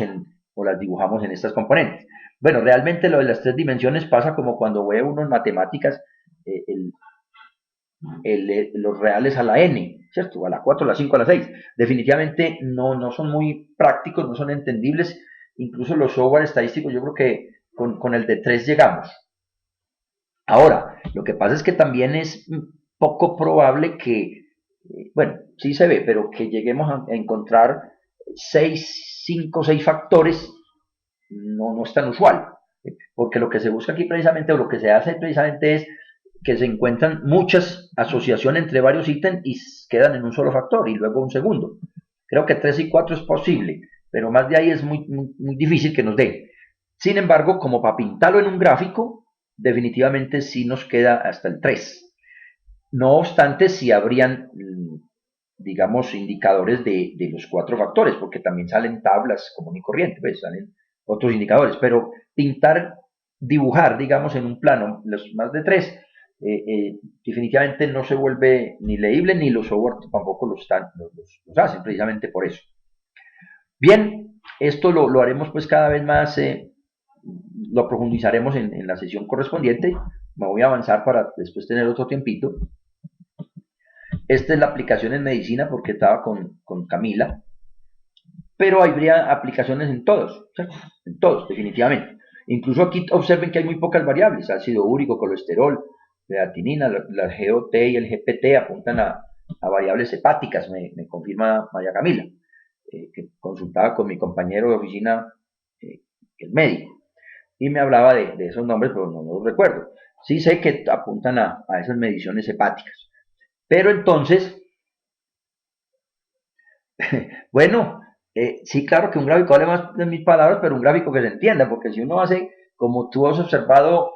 o las dibujamos en estas componentes. Bueno, realmente lo de las tres dimensiones pasa como cuando ve uno en matemáticas los reales a la n, ¿cierto? A la 4, a la 5, a la 6. Definitivamente no son muy prácticos, no son entendibles. Incluso los software estadísticos, yo creo que con el de 3 llegamos. Ahora, lo que pasa es que también es poco probable que, bueno, sí se ve, pero que lleguemos a encontrar 5 o 6 factores no es tan usual, porque lo que se busca aquí precisamente, o lo que se hace precisamente es que se encuentran muchas asociaciones entre varios ítems y quedan en un solo factor y luego un segundo. Creo que 3 y 4 es posible, pero más de ahí es muy difícil que nos dé. Sin embargo, como para pintarlo en un gráfico, definitivamente sí nos queda hasta el 3. No obstante, sí habrían, digamos, indicadores de los 4 factores, porque también salen tablas común y corriente, pues salen otros indicadores, pero dibujar, digamos, en un plano los más de 3, definitivamente no se vuelve ni leíble, ni los software tampoco los hacen, precisamente por eso. Bien, esto lo haremos pues cada vez más, lo profundizaremos en la sesión correspondiente. Me voy a avanzar para después tener otro tiempito. Esta es la aplicación en medicina porque estaba con Camila, pero habría aplicaciones en todos, ¿cierto? En todos, definitivamente. Incluso aquí observen que hay muy pocas variables, ácido úrico, colesterol, creatinina, la GOT y el GPT apuntan a variables hepáticas, me confirma María Camila, que consultaba con mi compañero de oficina, el médico, y me hablaba de esos nombres, pero no los recuerdo. Sí sé que apuntan a esas mediciones hepáticas. Pero entonces, bueno, sí, claro que un gráfico vale más de 1000 palabras, pero un gráfico que se entienda, porque si uno hace, como tú has observado,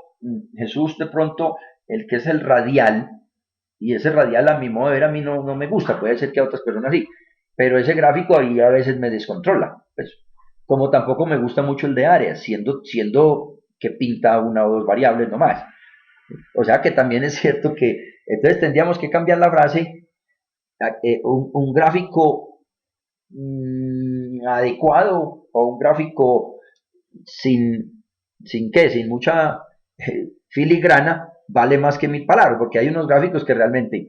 Jesús, de pronto, el que es el radial, y ese radial a mi modo de ver a mí no me gusta, puede ser que a otras personas sí, pero ese gráfico ahí a veces me descontrola, pues, como tampoco me gusta mucho el de áreas, siendo que pinta una o dos variables nomás. O sea que también es cierto que, entonces tendríamos que cambiar la frase, un gráfico adecuado o un gráfico sin mucha filigrana vale más que 1000 palabras, porque hay unos gráficos que realmente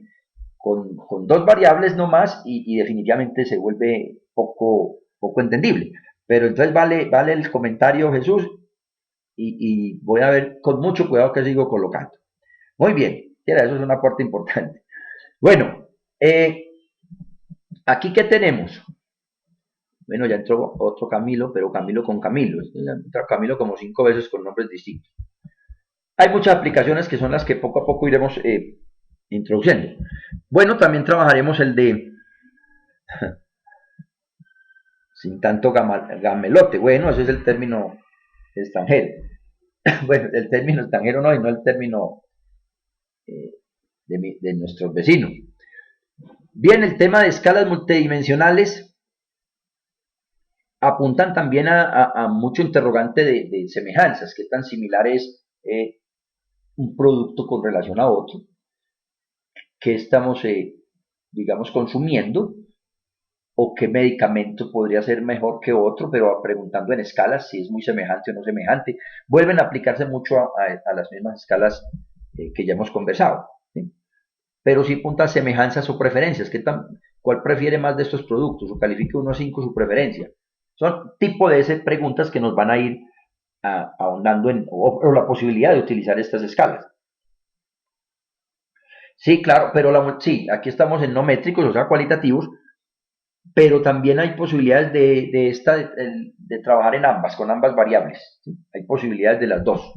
con dos variables no más y definitivamente se vuelve poco entendible. Pero entonces vale el comentario, Jesús, y voy a ver con mucho cuidado que sigo colocando. Muy bien, eso es una parte importante. Bueno, aquí ¿qué tenemos? Bueno, ya entró otro Camilo, pero Camilo con Camilo. Entra Camilo como 5 veces con nombres distintos. Hay muchas aplicaciones que son las que poco a poco iremos introduciendo. Bueno, también trabajaremos el de sin tanto gamelote. Bueno, ese es el término extranjero. Bueno, el término extranjero no, y no el término de nuestros vecinos. Bien, el tema de escalas multidimensionales. apuntan también a mucho interrogante de semejanzas, qué tan similar es un producto con relación a otro, qué estamos, digamos, consumiendo, o qué medicamento podría ser mejor que otro, pero preguntando en escalas si es muy semejante o no semejante. Vuelven a aplicarse mucho a las mismas escalas que ya hemos conversado, ¿sí? Pero sí punta semejanzas o preferencias, cuál prefiere más de estos productos, o califique 1 a 5 su preferencia. Son tipo de esas preguntas que nos van a ir ahondando o la posibilidad de utilizar estas escalas. Sí, claro, pero sí, aquí estamos en no métricos, o sea, cualitativos, pero también hay posibilidades de trabajar en ambas, con ambas variables, ¿sí? Hay posibilidades de las dos,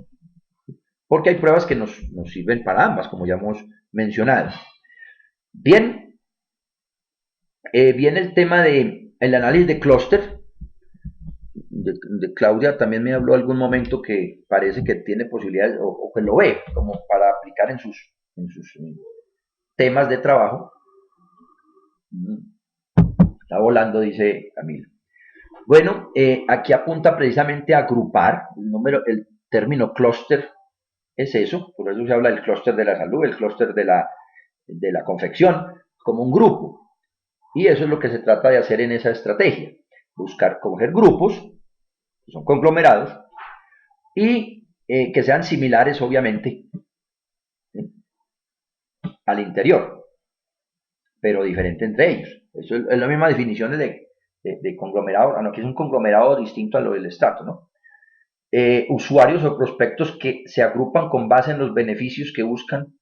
porque hay pruebas que nos sirven para ambas, como ya hemos mencionado. Bien, viene el tema del análisis de clúster. De Claudia también me habló algún momento que parece que tiene posibilidades o que lo ve como para aplicar en sus temas de trabajo. Está volando, dice Camilo. Bueno, aquí apunta precisamente a agrupar el término clúster es eso, por eso se habla del clúster de la salud, el clúster de la confección, como un grupo. Y eso es lo que se trata de hacer en esa estrategia, buscar coger grupos, que son conglomerados, y que sean similares, obviamente, al interior, pero diferente entre ellos. Eso es la misma definición de conglomerado, aunque es un conglomerado distinto a lo del estrato, ¿no? Usuarios o prospectos que se agrupan con base en los beneficios que buscan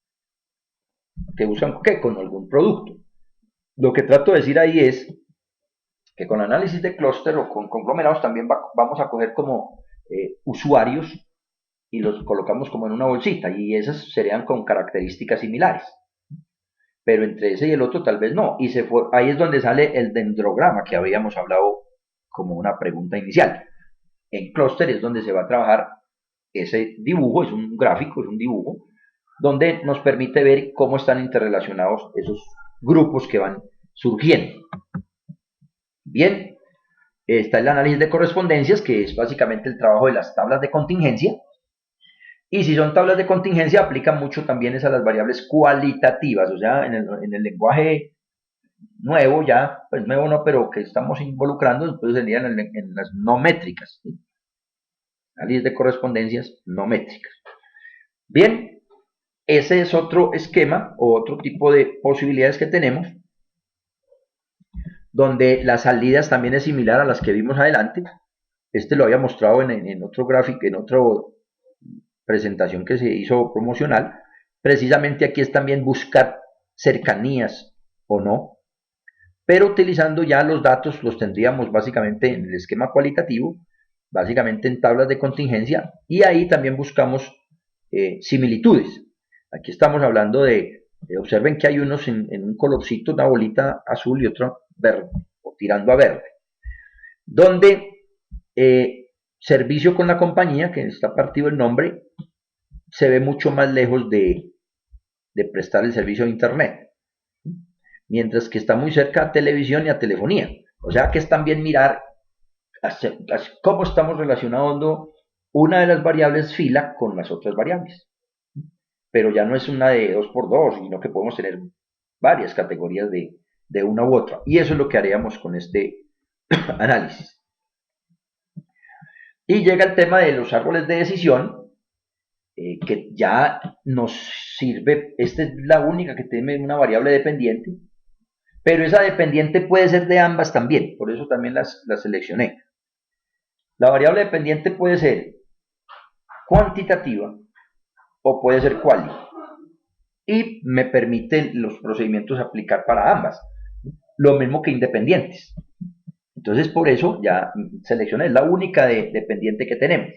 ¿qué? Con algún producto. Lo que trato de decir ahí es que con análisis de clúster o con conglomerados también vamos a coger como usuarios y los colocamos como en una bolsita y esas serían con características similares. Pero entre ese y el otro tal vez no. Y ahí es donde sale el dendrograma que habíamos hablado como una pregunta inicial. En clúster es donde se va a trabajar ese dibujo, es un gráfico, es un dibujo, donde nos permite ver cómo están interrelacionados esos grupos que van surgiendo. Bien, está el análisis de correspondencias, que es básicamente el trabajo de las tablas de contingencia. Y si son tablas de contingencia, aplican mucho también a las variables cualitativas, o sea, en el lenguaje nuevo ya, pues nuevo no, pero que estamos involucrando, entonces serían en las no métricas, ¿sí? Análisis de correspondencias no métricas. Bien, ese es otro esquema o otro tipo de posibilidades que tenemos, donde las salidas también es similar a las que vimos adelante. Este lo había mostrado en otro gráfico, en otra presentación que se hizo promocional. Precisamente aquí es también buscar cercanías o no, pero utilizando ya los datos los tendríamos básicamente en el esquema cualitativo, básicamente en tablas de contingencia, y ahí también buscamos similitudes. Aquí estamos hablando observen que hay unos en un colorcito, una bolita azul y otra verde, o tirando a verde, donde servicio con la compañía, que está partido el nombre, se ve mucho más lejos de prestar el servicio de Internet, mientras que está muy cerca a televisión y a telefonía. O sea que es también mirar cómo estamos relacionando una de las variables fila con las otras variables. Pero ya no es una de 2x2, sino que podemos tener varias categorías de una u otra. Y eso es lo que haríamos con este análisis. Y llega el tema de los árboles de decisión, que ya nos sirve. Esta es la única que tiene una variable dependiente, pero esa dependiente puede ser de ambas también, por eso también las seleccioné. La variable dependiente puede ser cuantitativa o puede ser quali, y me permite los procedimientos aplicar para ambas, lo mismo que independientes. Entonces por eso ya seleccioné, es la única dependiente que tenemos.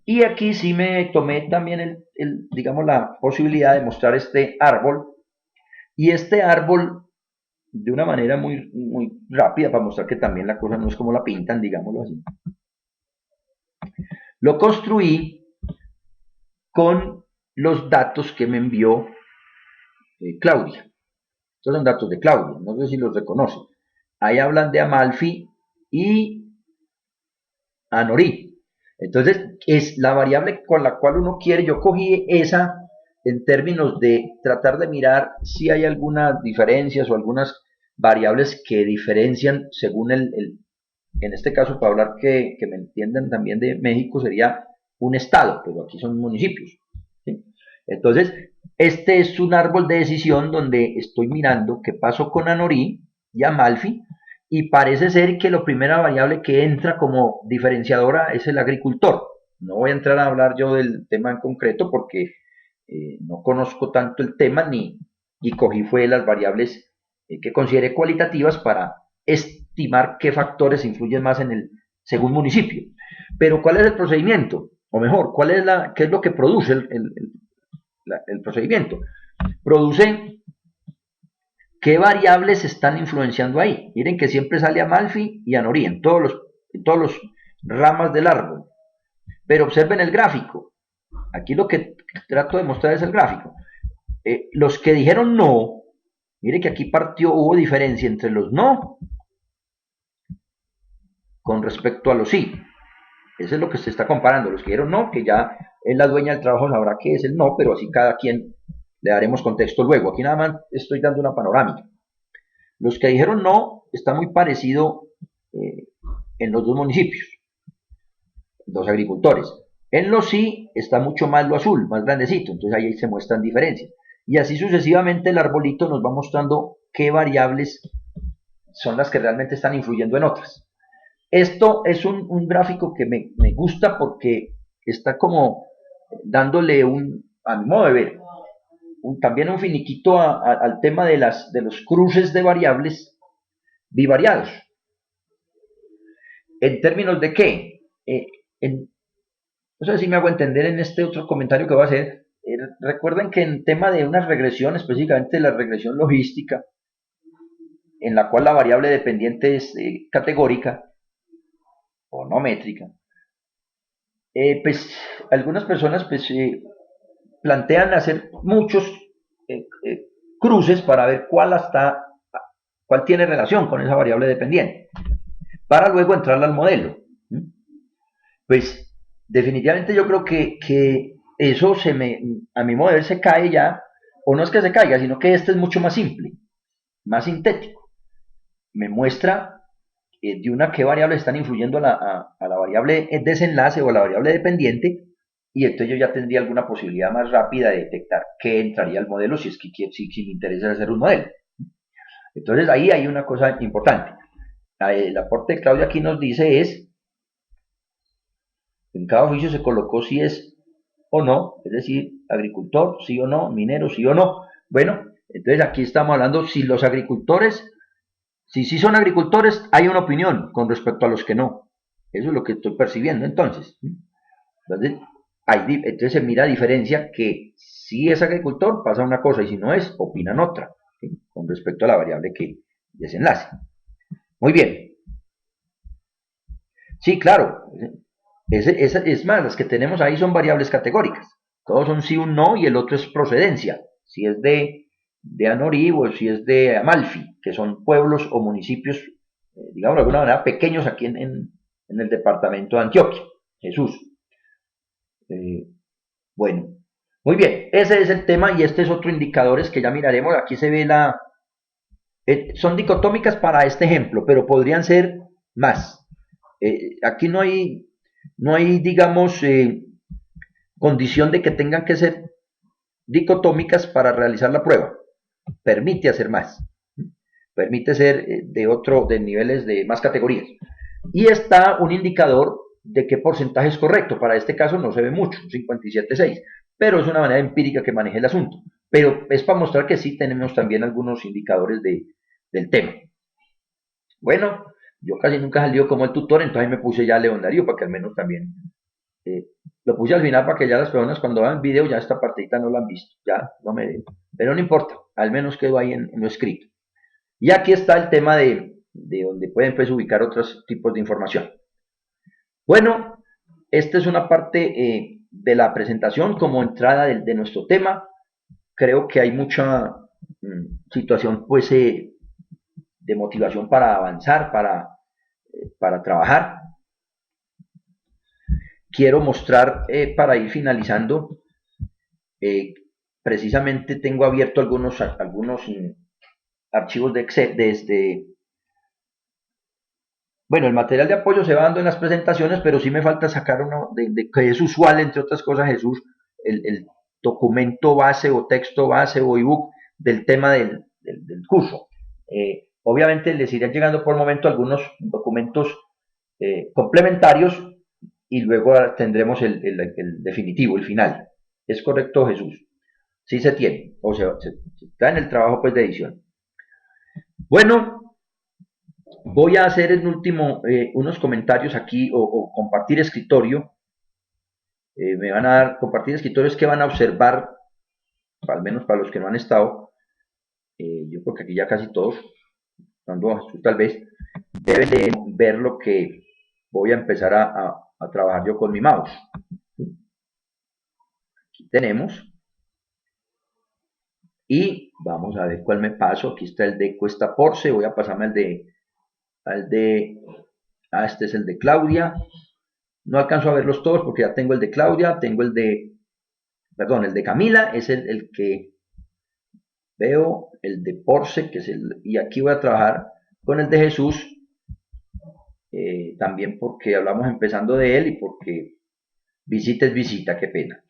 Y aquí sí me tomé también digamos, la posibilidad de mostrar este árbol, y este árbol de una manera muy, muy rápida para mostrar que también la cosa no es como la pintan, digámoslo así. Lo construí con los datos que me envió Claudia. Estos son datos de Claudia, no sé si los reconoce. Ahí hablan de Amalfi y Anorí. Entonces, es la variable con la cual uno quiere, yo cogí esa en términos de tratar de mirar si hay algunas diferencias o algunas variables que diferencian según en este caso, para hablar que me entiendan también de México, sería un estado, pero aquí son municipios. ¿Sí? Entonces, este es un árbol de decisión donde estoy mirando qué pasó con Anorí y Amalfi, y parece ser que la primera variable que entra como diferenciadora es el agricultor. No voy a entrar a hablar yo del tema en concreto porque no conozco tanto el tema y cogí fue las variables que consideré cualitativas para estimar qué factores influyen más en el según municipio. Pero ¿cuál es el procedimiento? O mejor, ¿qué es lo que produce el procedimiento? Produce qué variables están influenciando ahí. Miren que siempre sale Amalfi y Anorí en todos los ramas del árbol. Pero observen el gráfico. Aquí lo que trato de mostrar es el gráfico. Los que dijeron no, mire que aquí hubo diferencia entre los no con respecto a los sí. Eso es lo que se está comparando. Los que dijeron no, que ya es la dueña del trabajo, sabrá qué es el no, pero así cada quien le daremos contexto luego. Aquí nada más estoy dando una panorámica. Los que dijeron no, está muy parecido en los dos municipios, los agricultores. En los sí está mucho más lo azul, más grandecito, entonces ahí se muestran diferencias. Y así sucesivamente el arbolito nos va mostrando qué variables son las que realmente están influyendo en otras. Esto es un gráfico que me gusta porque está como dándole a mi modo de ver, también un finiquito al tema de los cruces de variables bivariados. ¿En términos de qué? No sé si me hago entender en este otro comentario que voy a hacer. Recuerden que en tema de una regresión, específicamente la regresión logística, en la cual la variable dependiente es categórica o no métrica, pues algunas personas pues, plantean hacer muchos cruces para ver cuál tiene relación con esa variable dependiente, para luego entrarla al modelo. Pues definitivamente yo creo que eso a mi modo de ver se cae ya, o no es que se caiga, sino que este es mucho más simple, más sintético. Me muestra de una qué variables están influyendo a la variable desenlace o a la variable dependiente, y entonces yo ya tendría alguna posibilidad más rápida de detectar qué entraría al modelo si es que si me interesa hacer un modelo. Entonces ahí hay una cosa importante. El aporte de Claudia aquí nos dice en cada oficio se colocó si es o no, es decir, agricultor, sí o no, minero, sí o no. Bueno, entonces aquí estamos hablando si los agricultores, si sí son agricultores, hay una opinión con respecto a los que no. Eso es lo que estoy percibiendo entonces. Entonces se mira diferencia que si es agricultor pasa una cosa y si no es, opinan otra, ¿sí? Con respecto a la variable que desenlace. Muy bien. Sí, claro. Es más, las que tenemos ahí son variables categóricas. Todos son sí, un no y el otro es procedencia. Si es de Anorí o si es de Amalfi, que son pueblos o municipios, digamos de alguna manera, pequeños aquí en el departamento de Antioquia. Jesús. Bueno, muy bien, ese es el tema y este es otro indicadores que ya miraremos. Aquí se ve son dicotómicas para este ejemplo, pero podrían ser más. Aquí no hay digamos, condición de que tengan que ser dicotómicas para realizar la prueba. Permite hacer más. Permite ser de niveles de más categorías. Y está un indicador de qué porcentaje es correcto. Para este caso no se ve mucho, 57,6, pero es una manera empírica que maneje el asunto. Pero es para mostrar que sí tenemos también algunos indicadores del tema. Bueno, yo casi nunca salí como el tutor, entonces me puse ya a León Darío para que al menos también lo puse al final para que ya las personas cuando vean el video ya esta partita no la han visto, ya no me den, pero no importa, al menos quedó ahí en lo escrito. Y aquí está el tema de donde pueden pues ubicar otros tipos de información. Bueno, esta es una parte de la presentación como entrada de nuestro tema. Creo que hay mucha situación pues de motivación para avanzar, para para trabajar. Quiero mostrar, para ir finalizando, precisamente tengo abierto algunos archivos de Excel desde... Bueno, el material de apoyo se va dando en las presentaciones, pero sí me falta sacar uno que es usual, entre otras cosas, Jesús, el documento base o texto base o ebook del tema del curso. Obviamente les irán llegando por momento algunos documentos complementarios y luego tendremos el definitivo, el final. ¿Es correcto, Jesús? Sí se tiene, o sea, se está en el trabajo pues de edición. Bueno, voy a hacer en último unos comentarios aquí o compartir escritorio. Me van a dar compartir escritorios que van a observar, al menos para los que no han estado. Yo creo que aquí ya casi todos, tal vez, deben de ver lo que voy a empezar a trabajar yo con mi mouse. Aquí tenemos. Y vamos a ver cuál me paso. Aquí está el de Cuesta Porce. Voy a pasarme este es el de Claudia. No alcanzo a verlos todos porque ya tengo el de Claudia, tengo el de Camila, es el que veo, el de Porce, que es y aquí voy a trabajar con el de Jesús, también porque hablamos empezando de él y porque visita es visita, qué pena.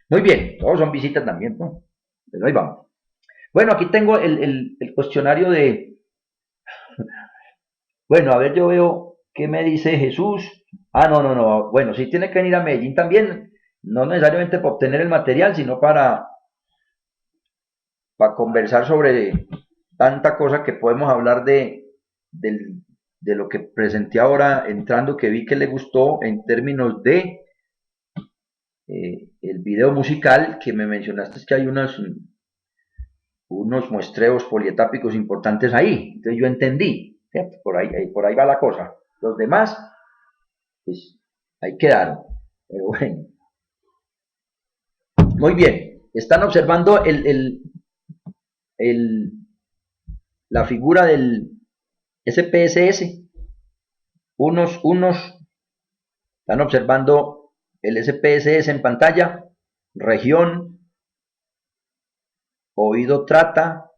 Muy bien, todos son visitas también, ¿no? Pero ahí vamos. Bueno, aquí tengo el cuestionario de... Bueno, a ver, yo veo qué me dice Jesús. Ah, no. Bueno, sí tiene que venir a Medellín también. No necesariamente para obtener el material, sino para conversar sobre tanta cosa que podemos hablar de lo que presenté ahora entrando, que vi que le gustó en términos de el video musical que me mencionaste, es que hay unos muestreos polietápicos importantes ahí. Entonces yo entendí, ¿cierto? Por ahí va la cosa. Los demás, pues ahí quedaron. Pero bueno. Muy bien. Están observando la figura del SPSS. Unos están observando el SPSS en pantalla. Región, oído trata,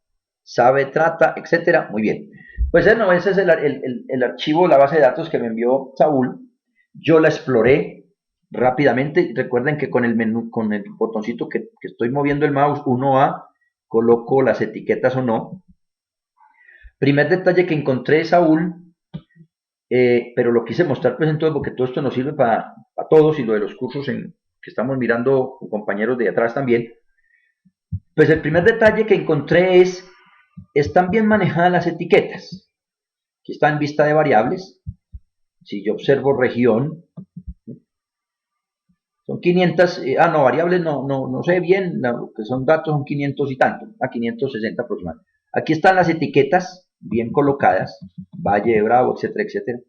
sabe trata, etcétera. Muy bien. Pues no, ese es el archivo, la base de datos que me envió Saúl. Yo la exploré rápidamente. Recuerden que con el menú, con el botoncito que estoy moviendo el mouse, 1A, coloco las etiquetas o no. Primer detalle que encontré, Saúl, pero lo quise mostrar pues entonces porque todo esto nos sirve para todos y lo de los cursos que estamos mirando con compañeros de atrás también. Pues el primer detalle que encontré están bien manejadas las etiquetas. Aquí está en vista de variables. Si yo observo región, son 500, no, variables no sé bien, lo que son datos son 500 y tanto, a 560 aproximadamente. Aquí están las etiquetas bien colocadas, Valle de Bravo, etcétera, etcétera.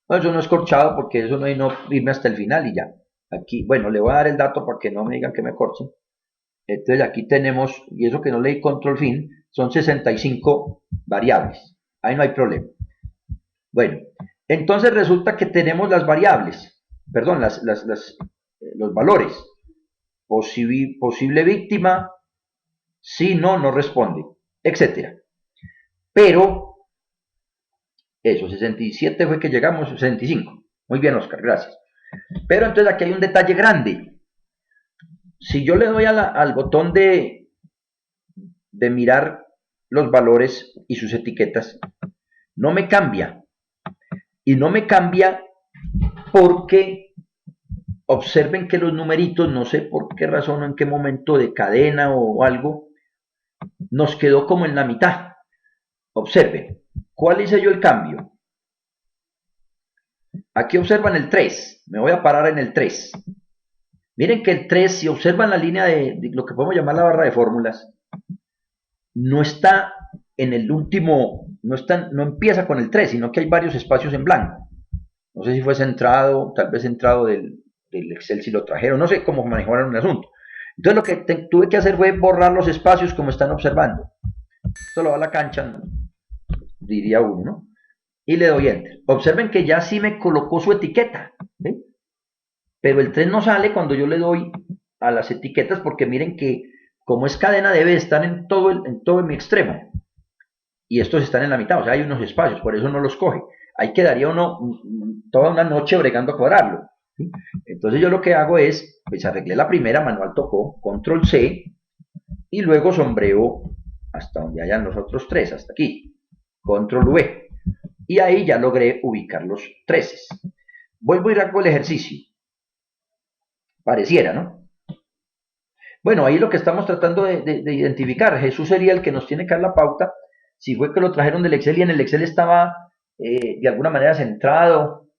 No, eso no es corchado porque eso no hay no irme hasta el final y ya. Aquí, bueno, le voy a dar el dato para que no me digan que me corchen. Entonces aquí tenemos, y eso que no leí control fin, son 65 variables. Ahí no hay problema. Bueno, entonces resulta que tenemos las variables, perdón, los valores. Posible víctima, sí, no responde, etcétera. Pero, eso, 67 fue que llegamos, 65. Muy bien, Oscar, gracias. Pero entonces aquí hay un detalle grande. Si yo le doy al botón de mirar los valores y sus etiquetas, no me cambia. Y no me cambia porque observen que los numeritos, no sé por qué razón o en qué momento de cadena o algo, nos quedó como en la mitad. Observen, ¿cuál hice yo el cambio? Aquí observan el 3, me voy a parar en el 3. Miren que el 3, si observan la línea de lo que podemos llamar la barra de fórmulas, no está en el último, no empieza con el 3, sino que hay varios espacios en blanco. No sé si fue centrado, tal vez centrado del Excel si lo trajeron, no sé cómo manejaron el asunto. Entonces lo que tuve que hacer fue borrar los espacios como están observando. Esto lo va a la cancha, diría uno, ¿no? y le doy Enter. Observen que ya sí me colocó su etiqueta, ¿sí? Pero el 3 no sale cuando yo le doy a las etiquetas, porque miren que como es cadena debe estar en todo mi extremo, y estos están en la mitad, o sea hay unos espacios, por eso no los coge. Ahí quedaría uno toda una noche bregando a cuadrarlo, ¿sí? Entonces yo lo que hago es, pues arreglé la primera, manual tocó, control C, y luego sombreo hasta donde hayan los otros tres, hasta aquí, control V, y ahí ya logré ubicar los 13. Vuelvo y hago el ejercicio, pareciera, ¿no? Bueno, ahí lo que estamos tratando de identificar, Jesús sería el que nos tiene que dar la pauta, si fue que lo trajeron del Excel y en el Excel estaba de alguna manera centrado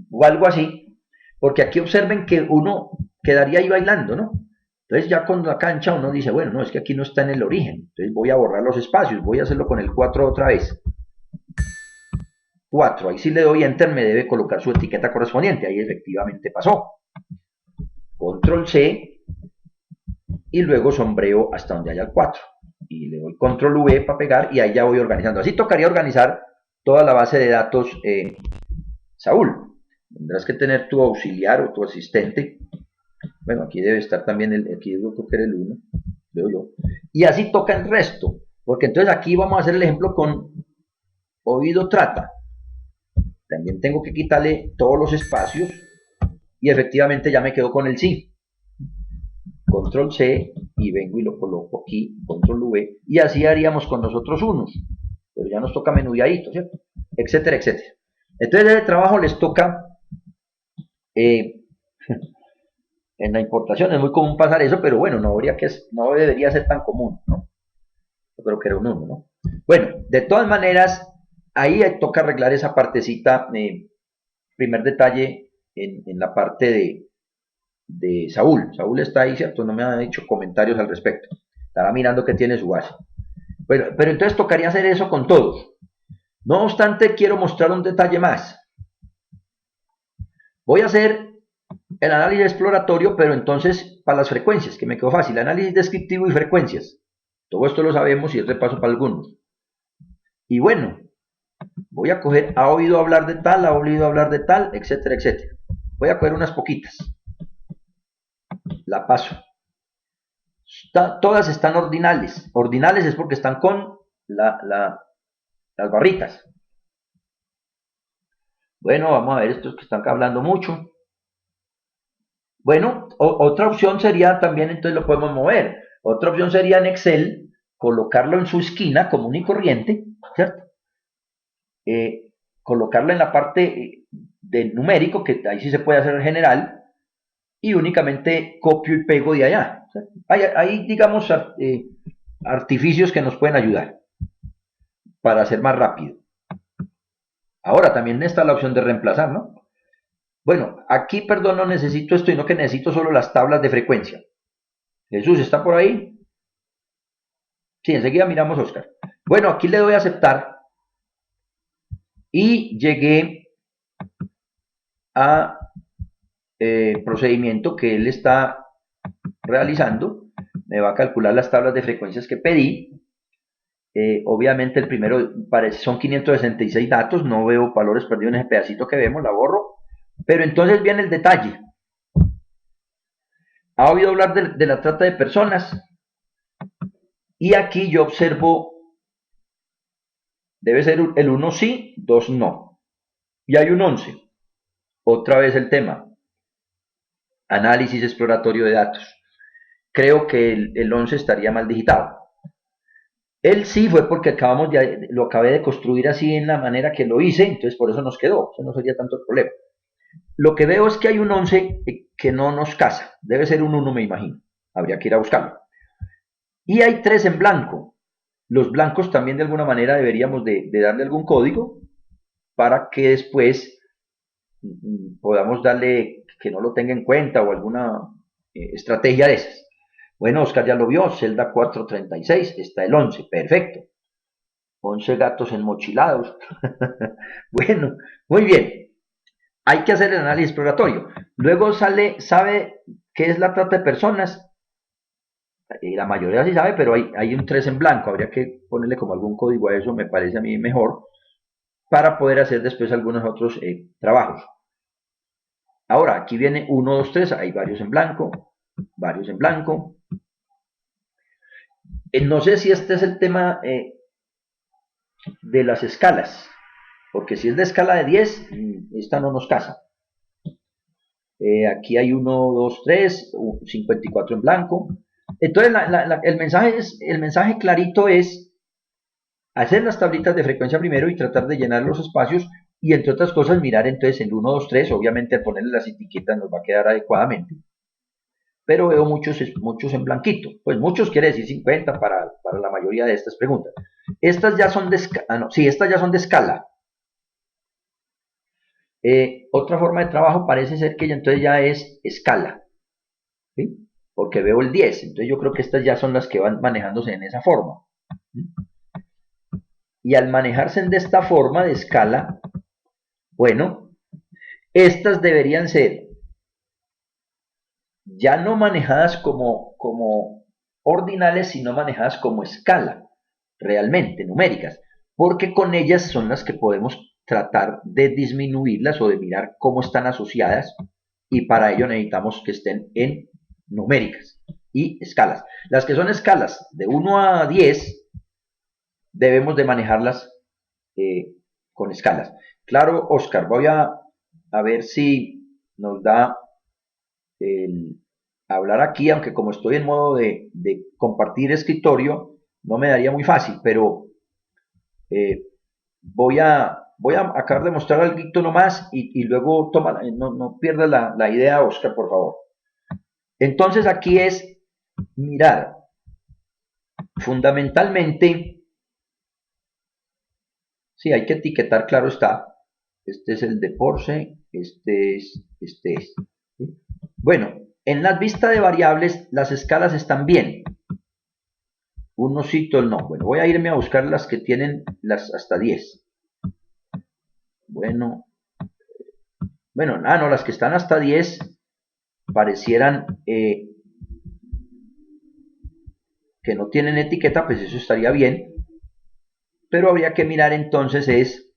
o algo así, porque aquí observen que uno quedaría ahí bailando, ¿no? Entonces ya con la cancha uno dice, bueno, no, es que aquí no está en el origen, entonces voy a borrar los espacios, voy a hacerlo con el 4 otra vez. 4, ahí sí le doy Enter, me debe colocar su etiqueta correspondiente, ahí efectivamente pasó. Control C, y luego sombreo hasta donde haya el 4 y le doy control V para pegar y ahí ya voy organizando. Así tocaría organizar toda la base de datos, Saúl. Tendrás que tener tu auxiliar o tu asistente. Bueno, aquí debe estar también aquí yo creo que era el 1, veo yo. Y así toca el resto, porque entonces aquí vamos a hacer el ejemplo con oído trata. También tengo que quitarle todos los espacios y efectivamente ya me quedo con el sí. Control C y vengo y lo coloco aquí, control V, y así haríamos con los otros unos, pero ya nos toca menudadito, ¿cierto? Etcétera, etcétera. Entonces el trabajo les toca eh, en la importación, es muy común pasar eso, pero bueno, no debería ser tan común, ¿no? Yo creo que era un 1, ¿no? Bueno, de todas maneras, ahí toca arreglar esa partecita, primer detalle en la parte de Saúl. Saúl está ahí, ¿cierto? No me ha hecho comentarios al respecto. Estará mirando que tiene su base. Bueno, pero entonces tocaría hacer eso con todos. No obstante, quiero mostrar un detalle más. Voy a hacer el análisis exploratorio, pero entonces para las frecuencias, que me quedó fácil. Análisis descriptivo y frecuencias. Todo esto lo sabemos y es repaso para algunos. Y bueno, voy a coger, ha oído hablar de tal, ha oído hablar de tal, etcétera, etcétera. Voy a coger unas poquitas. La paso. Todas están ordinales. Ordinales es porque están con las barritas. Bueno, vamos a ver estos que están hablando mucho. Bueno, otra opción sería también, entonces lo podemos mover. Otra opción sería en Excel colocarlo en su esquina común y corriente, ¿cierto? Colocarlo en la parte del numérico, que ahí sí se puede hacer general, y únicamente copio y pego de allá. Hay digamos, artificios que nos pueden ayudar para hacer más rápido. Ahora también está la opción de reemplazar, ¿no? Bueno, aquí, perdón, no necesito esto, sino que necesito solo las tablas de frecuencia. Jesús, ¿está por ahí? Sí, enseguida miramos a Oscar. Bueno, aquí le doy a aceptar y llegué a procedimiento que él está realizando. Me va a calcular las tablas de frecuencias que pedí. Obviamente el primero son 566 datos, no veo valores perdidos en ese pedacito que vemos, la borro. Pero entonces viene el detalle. ¿Ha oído hablar de la trata de personas? Y aquí yo observo, debe ser el 1 sí, 2 no. Y hay un 11. Otra vez el tema. Análisis exploratorio de datos. Creo que el 11 estaría mal digitado. El sí fue porque lo acabé de construir así en la manera que lo hice, entonces por eso nos quedó. Eso no sería tanto el problema. Lo que veo es que hay un 11 que no nos casa. Debe ser un 1, me imagino. Habría que ir a buscarlo. Y hay 3 en blanco. Los blancos también de alguna manera deberíamos de darle algún código para que después podamos darle que no lo tenga en cuenta o alguna estrategia de esas. Bueno, Oscar ya lo vio, celda 436, está el 11, perfecto. 11 gatos enmochilados. Bueno, muy bien. Hay que hacer el análisis exploratorio. Luego sabe qué es la trata de personas. La mayoría sí sabe, pero hay un 3 en blanco. Habría que ponerle como algún código a eso, me parece a mí mejor. para poder hacer después algunos otros trabajos. Ahora, aquí viene 1, 2, 3, hay varios en blanco, varios en blanco. No sé si este es el tema de las escalas, porque si es de escala de 10, esta no nos casa. Aquí hay 1, 2, 3, 54 en blanco. Entonces el mensaje clarito es hacer las tablitas de frecuencia primero y tratar de llenar los espacios y entre otras cosas mirar entonces el 1, 2, 3, obviamente ponerle las etiquetas nos va a quedar adecuadamente, pero veo muchos en blanquito, pues muchos quiere decir 50 para la mayoría de estas preguntas. Estas ya son de escala, no, sí, estas ya son de escala. Otra forma de trabajo parece ser que ya entonces ya es escala, ¿sí? Porque veo el 10, entonces yo creo que estas ya son las que van manejándose en esa forma. ¿Sí? Y al manejarse de esta forma de escala, bueno, estas deberían ser ya no manejadas como ordinales, sino manejadas como escala, realmente, numéricas, porque con ellas son las que podemos tratar de disminuirlas o de mirar cómo están asociadas y para ello necesitamos que estén en numéricas y escalas. Las que son escalas de 1 a 10 debemos de manejarlas con escalas. Claro, Oscar, voy a ver si nos da el hablar aquí, aunque como estoy en modo de compartir escritorio, no me daría muy fácil, pero eh, voy a acabar de mostrar algo nomás y luego toma, no pierdas la idea, Oscar, por favor. Entonces aquí es mirar fundamentalmente, sí, hay que etiquetar, claro está, este es el de Porsche, este es. ¿Sí? Bueno, en la vista de variables las escalas están bien, unos sí, otros no. Bueno, voy a irme a buscar las que tienen las hasta 10. Bueno, bueno, no, las que están hasta 10 parecieran que no tienen etiqueta, pues eso estaría bien. Pero habría que mirar entonces es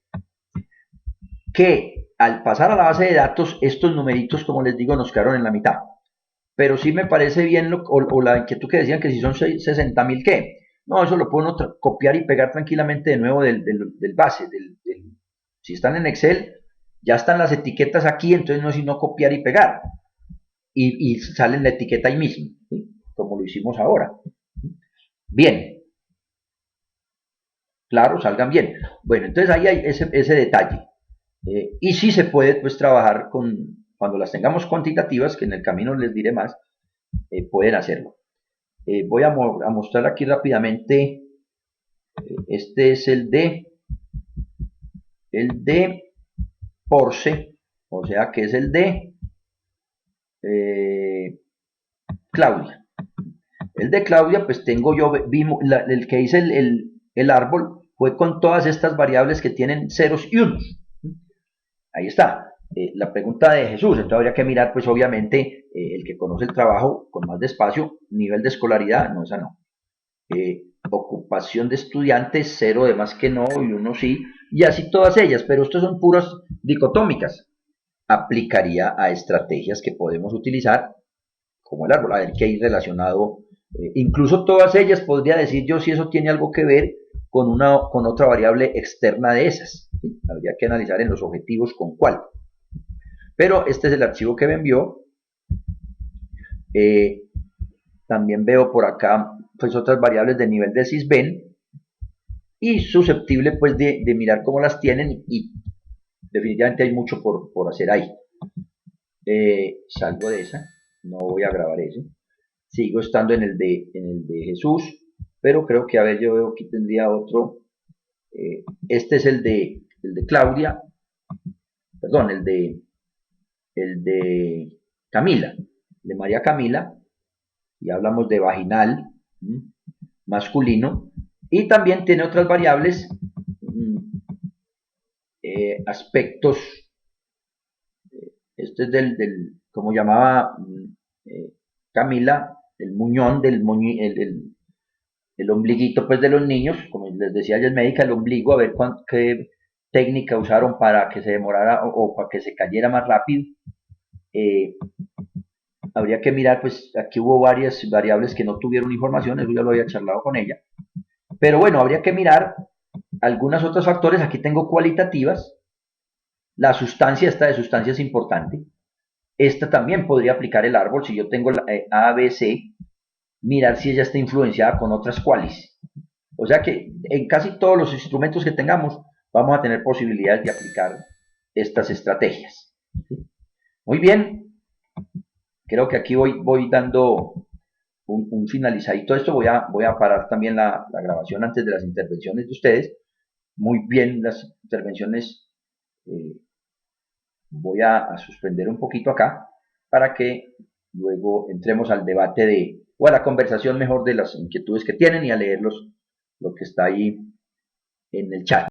que al pasar a la base de datos, estos numeritos, como les digo, nos quedaron en la mitad. Pero sí me parece bien, o la inquietud que decían que si son 60.000, ¿qué? No, eso lo puedo copiar y pegar tranquilamente de nuevo del base. Si están en Excel, ya están las etiquetas aquí, entonces no es sino copiar y pegar. Y sale la etiqueta ahí mismo, ¿sí? Como lo hicimos ahora. Bien, claro, salgan bien. Bueno, entonces ahí hay ese detalle. Y sí se puede pues trabajar cuando las tengamos cuantitativas, que en el camino les diré más, pueden hacerlo. Voy a mostrar aquí rápidamente, este es el de Porsche, o sea que es el de Claudia. El de Claudia, pues tengo yo, el que hice el árbol fue con todas estas variables que tienen ceros y unos. Ahí está. La pregunta de Jesús, entonces habría que mirar, pues obviamente, el que conoce el trabajo con más despacio, nivel de escolaridad, no, esa no. Ocupación de estudiantes, cero de más que no y uno sí, y así todas ellas, pero estos son puras dicotómicas. Aplicaría a estrategias que podemos utilizar como el árbol, a ver qué hay relacionado. Incluso todas ellas podría decir yo si eso tiene algo que ver con otra variable externa de esas. ¿Sí? Habría que analizar en los objetivos con cuál. Pero este es el archivo que me envió. Eh, También veo por acá pues otras variables de nivel de Sysben y susceptible pues de mirar cómo las tienen y definitivamente hay mucho por hacer ahí. Salgo de esa, no voy a grabar eso. Sigo estando en el de Jesús, pero creo que, a ver, yo veo que tendría otro. Este es el de Claudia, perdón, el de Camila, de María Camila, y hablamos de vaginal, masculino, y también tiene otras variables, aspectos. Este es como llamaba Camila, el muñón, el ombliguito pues de los niños, como les decía ella es médica, el ombligo, a ver técnica usaron para que se demorara o para que se cayera más rápido. Eh, Habría que mirar, pues aquí hubo varias variables que no tuvieron información, eso ya lo había charlado con ella. Pero bueno, habría que mirar algunos otros factores, aquí tengo cualitativas, la sustancia, esta de sustancia es importante, esta también podría aplicar el árbol, si yo tengo la A, B, C, mirar si ella está influenciada con otras cuales. O sea que en casi todos los instrumentos que tengamos vamos a tener posibilidades de aplicar estas estrategias. Muy bien, creo que aquí voy dando un finalizadito de esto. Voy a parar también la grabación antes de las intervenciones de ustedes. Muy bien las intervenciones. Eh, Voy a suspender un poquito acá para que luego entremos al debate o a la conversación mejor de las inquietudes que tienen y a leerlos lo que está ahí en el chat.